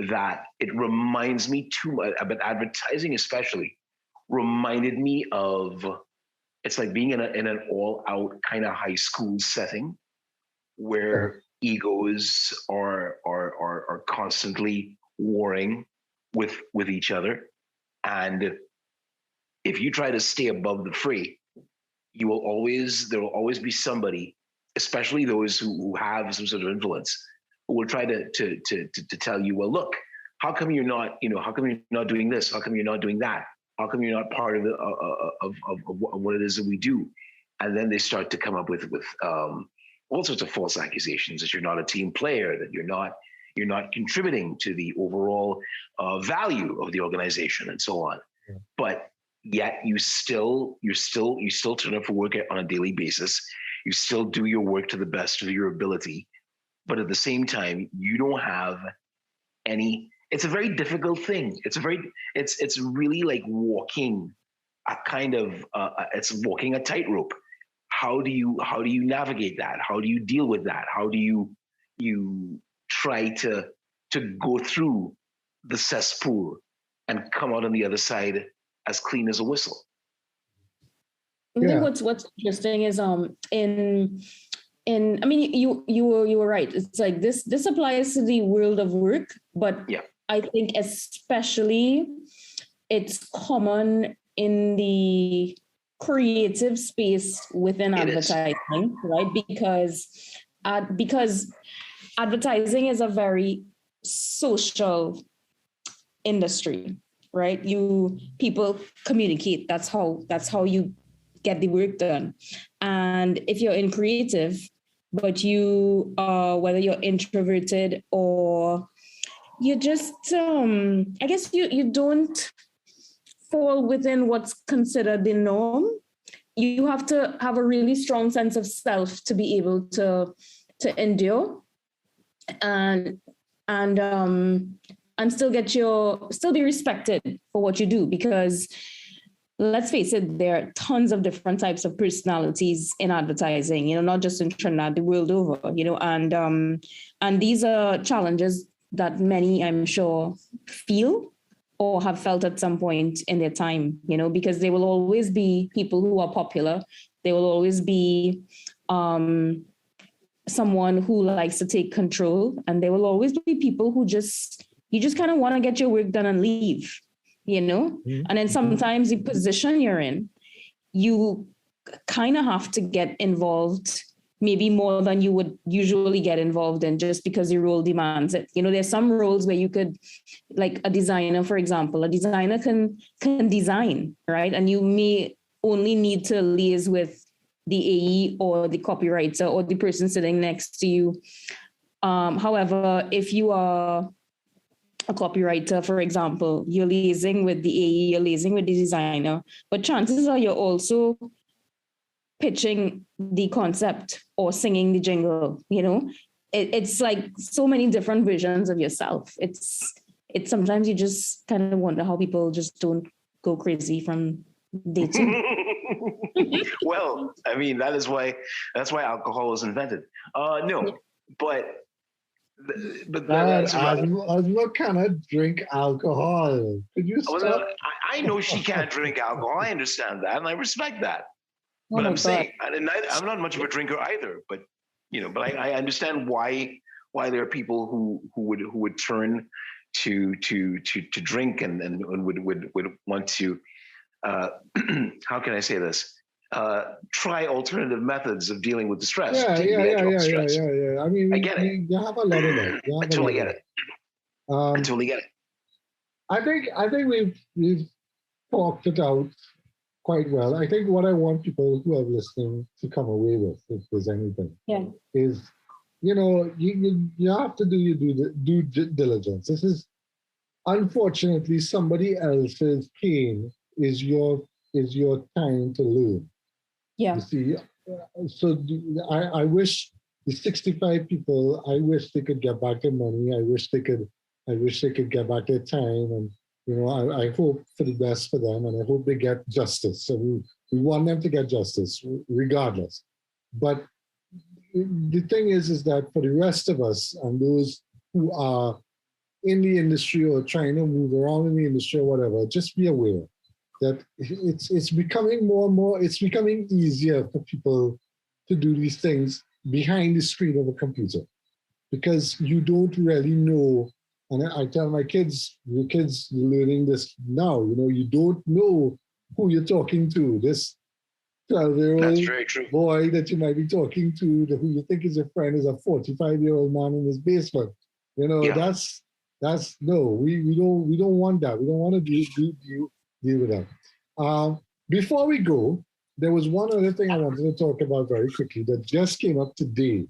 that it reminds me too much, but advertising especially reminded me of, it's like being in an all-out kind of high school setting where egos are constantly warring with each other. And if you try to stay above the fray, there will always be somebody, especially those who have some sort of influence, who will try to tell you, well, look, how come you're not, you know, how come you're not doing this? How come you're not doing that? How come you're not part of what it is that we do? and then they start to come up with all sorts of false accusations that you're not a team player, that you're not contributing to the overall value of the organization, and so on. Yeah. But yet you still turn up for work on a daily basis. You still do your work to the best of your ability, but at the same time, you don't have any. It's a very difficult thing. It's really like walking a kind of it's walking a tightrope. How do you navigate that? How do you deal with that? How do you try to go through the cesspool and come out on the other side as clean as a whistle? I think what's interesting is I mean, you were right. It's like this applies to the world of work, but yeah. I think especially it's common in the creative space within advertising, right? Because advertising is a very social industry, right? People communicate. That's how you get the work done. And if you're in creative, but you whether you're introverted or you just I guess you don't fall within what's considered the norm, you have to have a really strong sense of self to be able to endure and still be respected for what you do, because let's face it, there are tons of different types of personalities in advertising, not just in Trinidad, the world over, and these are challenges that many, I'm sure, feel or have felt at some point in their time, because there will always be people who are popular. There will always be someone who likes to take control, and there will always be people who you just kind of want to get your work done and leave. Mm-hmm. And then sometimes the position you're in, you kind of have to get involved maybe more than you would usually get involved in, just because your role demands it. There's some roles where you could, like a designer, for example, a designer can design, right? And you may only need to liaise with the AE or the copywriter or the person sitting next to you. However, if you are a copywriter, for example, you're liaising with the AE, you're liaising with the designer, but chances are you're also pitching the concept or singing the jingle. It's like so many different versions of yourself. It's sometimes you just kind of wonder how people just don't go crazy from day two. Well, I mean, that's why alcohol was invented. No, but that's Asma cannot drink alcohol. Could you stop? Well, I know she can't drink alcohol. I understand that, and I respect that. But I'm saying, and I'm not much of a drinker either. But but I understand why there are people who would turn to drink and would want to how can I say this? Try alternative methods of dealing with the stress. Yeah. I mean, I get it. You have a lot of that. I totally get it. I totally get it. I think we've talked it out quite well. I think what I want people who are listening to come away with, if there's anything, is you have to do your due diligence. This is unfortunately somebody else's pain is your time to learn. Yeah. You see, so I wish the 65 people, I wish they could get back their money. I wish they could get back their time, and I hope for the best for them, and I hope they get justice. So we want them to get justice regardless. But the thing is that for the rest of us and those who are in the industry or trying to move around in the industry or whatever, just be aware that it's becoming more and more, it's becoming easier for people to do these things behind the screen of a computer, because you don't really know. And I tell my kids, your kids learning this now, you don't know who you're talking to. This 12-year-old boy that you might be talking to, who you think is your friend, is a 45-year-old man in his basement. That's no, we don't want that. We don't want to deal with that. Before we go, there was one other thing I wanted to talk about very quickly that just came up today.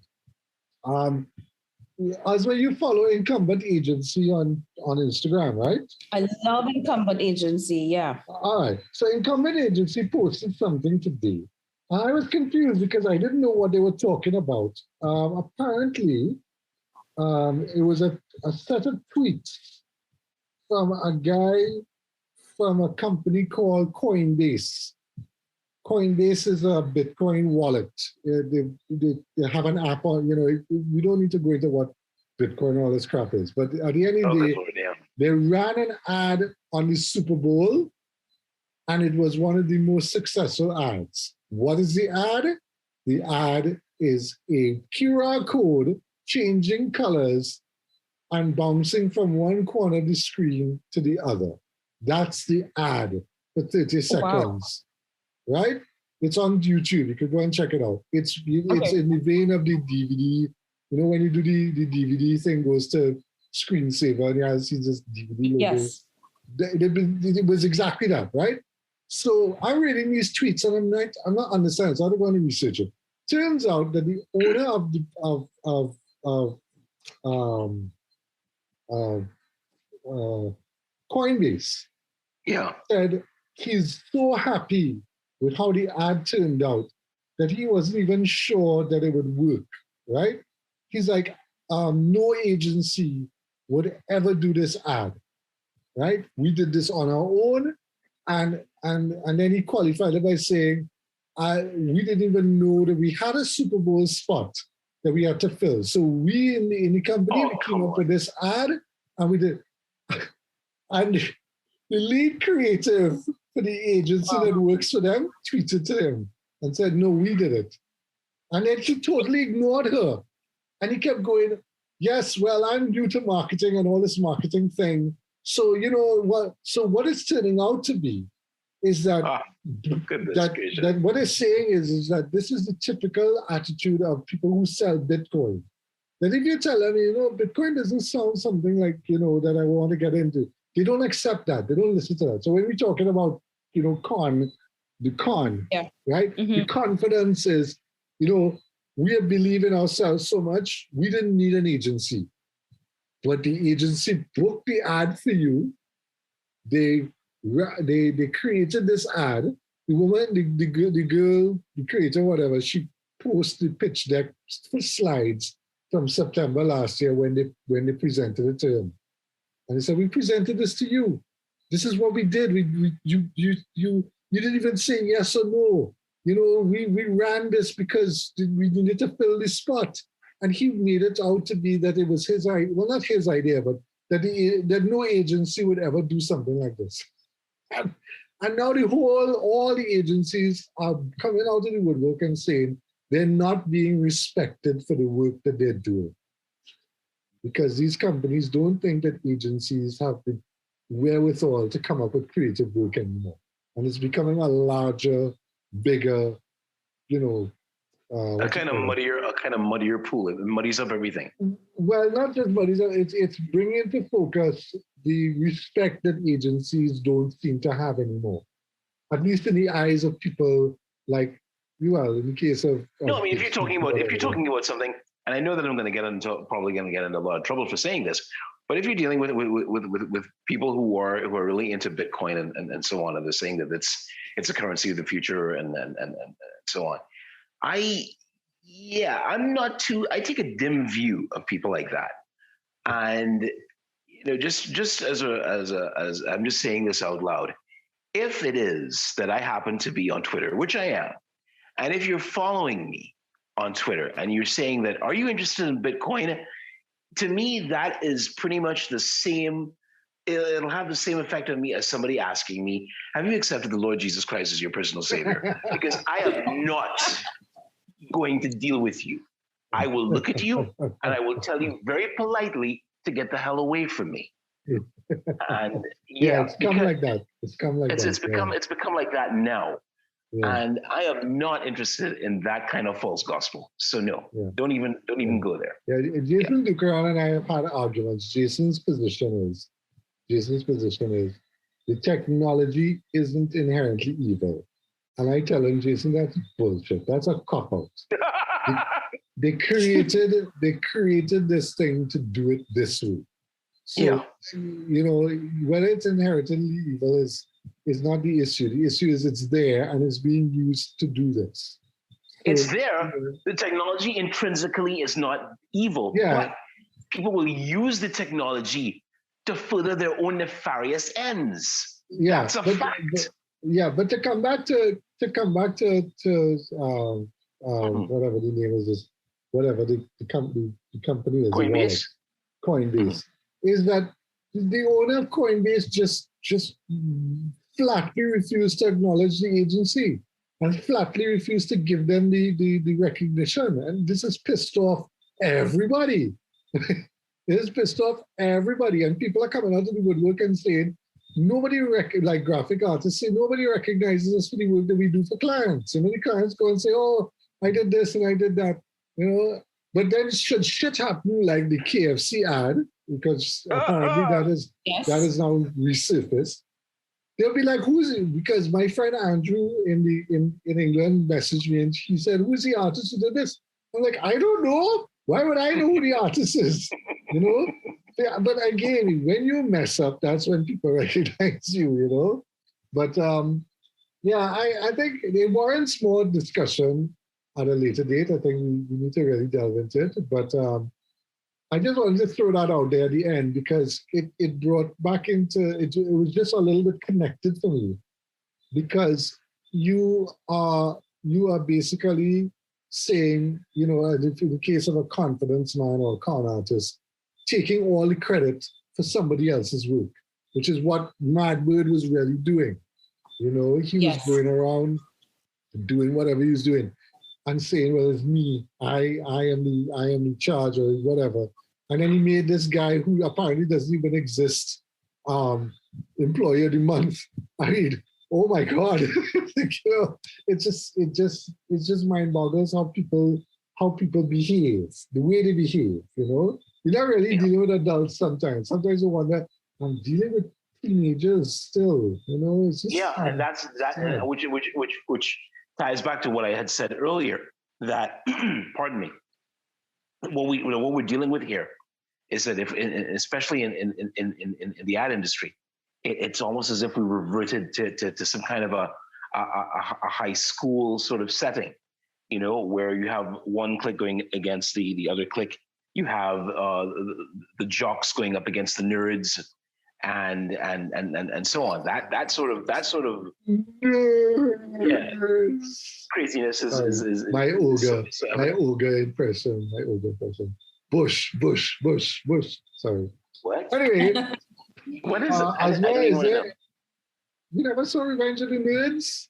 Asma, you follow Incumbent Agency on Instagram, right? I love Incumbent Agency, yeah. All right. So Incumbent Agency posted something today. I was confused because I didn't know what they were talking about. Apparently, it was a set of tweets from a guy from a company called Coinbase. Coinbase is a Bitcoin wallet. They have an app on, we don't need to go into what Bitcoin and all this crap is. But at the end of the day, they ran an ad on the Super Bowl, and it was one of the most successful ads. What is the ad? The ad is a QR code changing colors and bouncing from one corner of the screen to the other. That's the ad for 30 seconds. Wow. Right? It's on YouTube. You could go and check it out. It's in the vein of the DVD. When you do the DVD thing goes to screensaver and you see this DVD logo. Yes. It was exactly that, right? So I'm reading these tweets and I'm not understanding. So I'm going to research it. Turns out that the owner of Coinbase said he's so happy with how the ad turned out that he wasn't even sure that it would work, right? He's like, no agency would ever do this ad, right? We did this on our own. And then he qualified it by saying, we didn't even know that we had a Super Bowl spot that we had to fill. So we in the company, we came up with this ad and we did. And the lead creative for the agency that works for them tweeted to him and said, no, we did it. And then he totally ignored her. And he kept going, yes, well, I'm new to marketing and all this marketing thing. So, what it's turning out to be is that, that what it's saying is that this is the typical attitude of people who sell Bitcoin. That if you tell them, Bitcoin doesn't sound something like, that I want to get into, they don't accept that. They don't listen to that. So when we're talking about, the con, right? Mm-hmm. The confidence is, we believe in ourselves so much, we didn't need an agency. But the agency booked the ad for you. They created this ad. The woman, the girl, the creator, whatever, she posted the pitch deck for slides from September last year when they presented it to him. And they said, we presented this to you. This is what we did. You didn't even say yes or no. We ran this because we needed to fill this spot. And he made it out to be that it was his idea, well, not his idea, but that no agency would ever do something like this. And now all the agencies are coming out of the woodwork and saying they're not being respected for the work that they're doing. Because these companies don't think that agencies have the wherewithal to come up with creative work anymore. And it's becoming a larger, bigger, a kind of muddier pool. It muddies up everything. Well, not just muddies up. It's bringing into focus the respect that agencies don't seem to have anymore. At least in the eyes of people like, in the case of no, I mean, if you're talking about something, and I know that I'm probably going to get into a lot of trouble for saying this, but if you're dealing with people who are really into Bitcoin and so on, and they're saying that it's a currency of the future and so on. I take a dim view of people like that. And, just as I'm just saying this out loud, if it is that I happen to be on Twitter, which I am, and if you're following me on Twitter and you're saying that, are you interested in Bitcoin? To me, that is pretty much the same. It'll have the same effect on me as somebody asking me, have you accepted the Lord Jesus Christ as your personal savior? Because I am not going to deal with you. I will look at you and I will tell you very politely to get the hell away from me. And it's become like that. It's become like that now. Yeah. And I am not interested in that kind of false gospel. So no, don't even go there. Yeah, Jason Ducaron and I have had arguments. Jason's position is the technology isn't inherently evil. And I tell him, Jason, that's bullshit. That's a cop-out. They created this thing to do it this way. So, you know, whether it's inherently evil is not the issue. The issue is it's there and it's being used to do this. So, it's there. The technology intrinsically is not evil. Yeah. But people will use the technology to further their own nefarious ends. Yeah, that's a fact. But to come back to whatever the name is, whatever the company is, Coinbase, is that the owner of Coinbase just flatly refused to acknowledge the agency and flatly refused to give them the recognition, and this has pissed off everybody. It has pissed off everybody, and people are coming out of the woodwork and saying, nobody, like graphic artists say, nobody recognizes us for the work that we do for clients. And many clients go and say, oh, I did this and I did that, you know. But then should shit happen like the KFC ad, because apparently that is now resurfaced, they'll be like, who's it? Because my friend Andrew in England messaged me and he said, who's the artist who did this? I'm like, I don't know. Why would I know who the artist is? You know? Yeah, but again, when you mess up, that's when people recognize you, you know? But I think it warrants more discussion at a later date. I think we need to really delve into it. But I just wanted to throw that out there at the end because it brought back into, it was just a little bit connected for me. Because you are basically saying, you know, in the case of a confidence man or a con artist, taking all the credit for somebody else's work, which is what MadBird was really doing. You know, he was going around doing whatever he was doing and saying, well, it's me, I am in charge or whatever. And then he made this guy who apparently doesn't even exist, employee of the month. I mean, oh my God. You know, it just mind boggles how people behave, the way they behave, you know. You're not really dealing with adults sometimes. Sometimes you wonder, I'm dealing with teenagers still, you know. It's just, and that's that, which ties back to what I had said earlier. That, pardon me, what we're dealing with here is that especially in the ad industry, it's almost as if we reverted to some kind of a high school sort of setting, you know, where you have one clique going against the other clique. You have the jocks going up against the nerds, and so on. That sort of craziness is my ogre impression. Bush. Sorry. What? Anyway, what is it? Asma, is there? You never saw Revenge of the Nerds?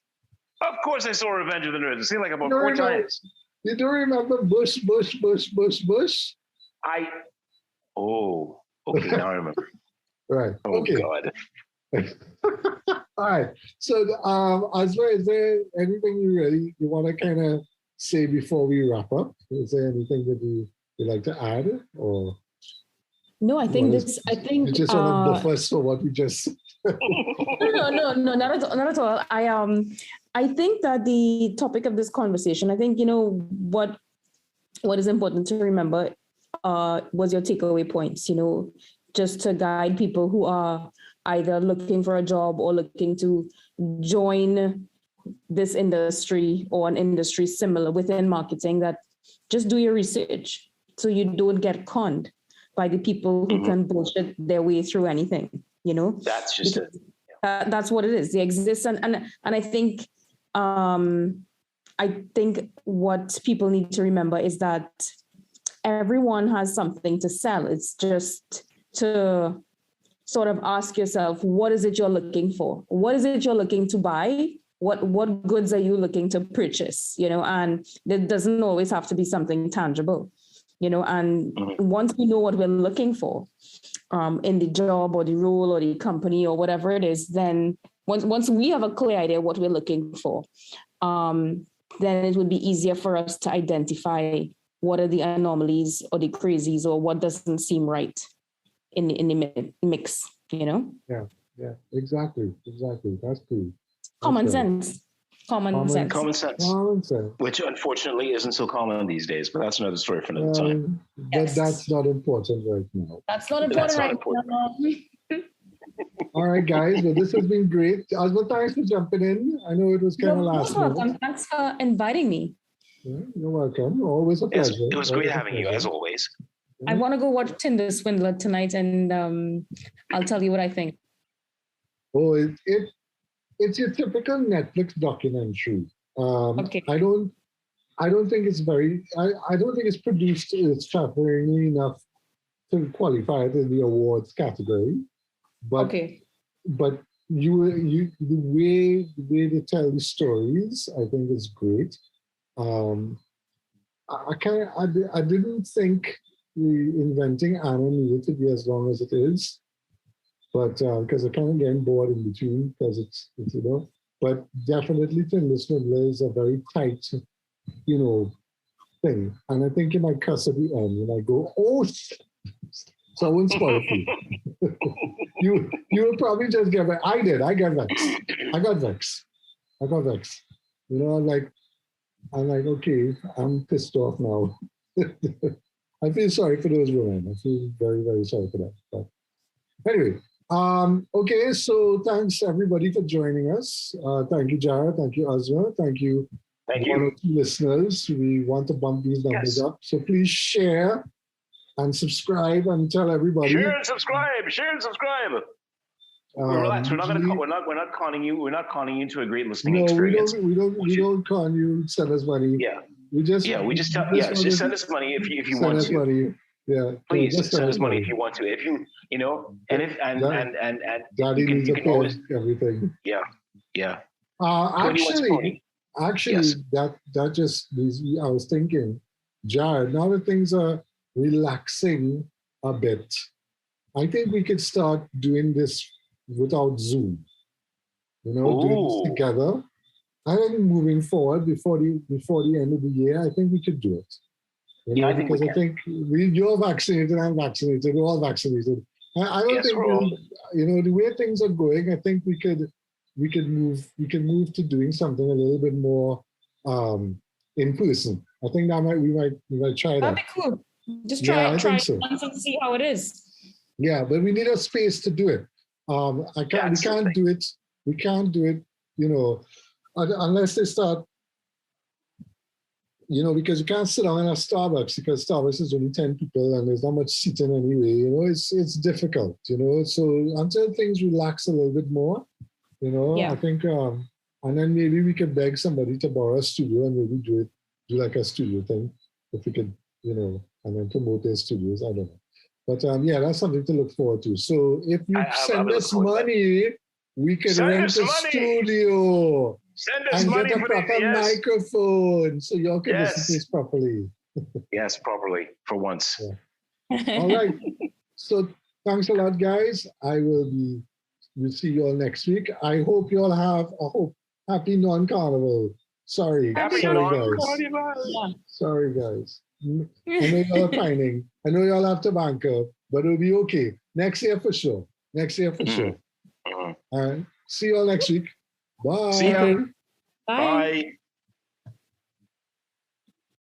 Of course, I saw Revenge of the Nerds. It seemed like about 4 times. You don't remember Bush? Okay, now I remember. Right. Oh, okay. God. All right. So, Asma, is there anything you want to kind of say before we wrap up? Is there anything that you'd like to add, or? No, I think you just want to buff us for what we just said. No, not at all. I think that the topic of this conversation, I think, you know, what is important to remember was your takeaway points, you know, just to guide people who are either looking for a job or looking to join this industry or an industry similar within marketing, that just do your research so you don't get conned by the people who can bullshit their way through anything, you know? That's just it. That's what it is. They exist. And I think what people need to remember is that everyone has something to sell. It's just to sort of ask yourself, what is it you're looking for? What is it you're looking to buy? What goods are you looking to purchase? You know, and there doesn't always have to be something tangible, you know, and once we know what we're looking for in the job or the role or the company or whatever it is, then once we have a clear idea what we're looking for, then it would be easier for us to identify what are the anomalies or the crazies or what doesn't seem right in the mix, you know? Yeah, exactly. That's cool. Common sense. common sense. Common sense. Common sense. Which unfortunately isn't so common these days, but that's another story for another time. But that's not important right now. That's not important now. All right, guys. Well, this has been great. Asma, thanks for jumping in. I know it was kind of last minute. Thanks for inviting me. Yeah, you're welcome. Always a pleasure. It was great having you, as always. I want to go watch Tinder Swindler tonight, and I'll tell you what I think. Oh, it's your typical Netflix documentary. Okay. I don't think it's I don't think it's produced sufficiently enough to qualify it in the awards category. But okay. But the way they tell the stories, I think is great. I didn't think inventing Anna needed to be as long as it is, but because I kind of getting bored in between because it's but definitely Tinder Swindler is a very tight, thing, and I think you might cuss at the end when I go, oh, so I wouldn't spoil it for you. You will probably just get vexed. I did. I got vexed. I'm like, okay, I'm pissed off now. I feel sorry for those women. I feel very, very sorry for that. But anyway, okay, so thanks everybody for joining us. Thank you, Jared. Thank you, Asma. Thank you. Thank you. Listeners. We want to bump these numbers up. So please share and subscribe and tell everybody. Share and subscribe. Relax. We're not conning you. We're not conning you to a great listening experience. We don't con you. Send us money. Yeah. Just send us money if you want to. Money. Yeah. Please send us money if you want to. If you Daddy needs to pay everything. Yeah. Actually, yes. that just means I was thinking, Jared, now that things are relaxing a bit, I think we could start doing this without Zoom. Doing this together. I think moving forward before the end of the year, I think we could do it. I think you're vaccinated, I'm vaccinated, we're all vaccinated. I don't think the way things are going, I think we can move to doing something a little bit more in person. I think we might try that. That'd be cool. Just try it once and see how it is. Yeah, but we need a space to do it. We can't do it, unless they start, because you can't sit down in a Starbucks because Starbucks is only 10 people and there's not much seating anyway, it's difficult, so until things relax a little bit more, I think, and then maybe we could beg somebody to borrow a studio and maybe do like a studio thing, if we could, and then promote their studios, I don't know. But that's something to look forward to. So if you send us money, we can rent a studio. Send us money get a proper microphone so y'all can listen to this properly. Yes, properly for once. Yeah. All right. So thanks a lot, guys. We'll see you all next week. I hope you all have a happy non-carnival. Sorry guys. Sorry guys. I know y'all are pining. I know y'all have to banker, but it'll be okay. Next year for sure. All right. See you all next week. Bye. See ya. Bye. Bye.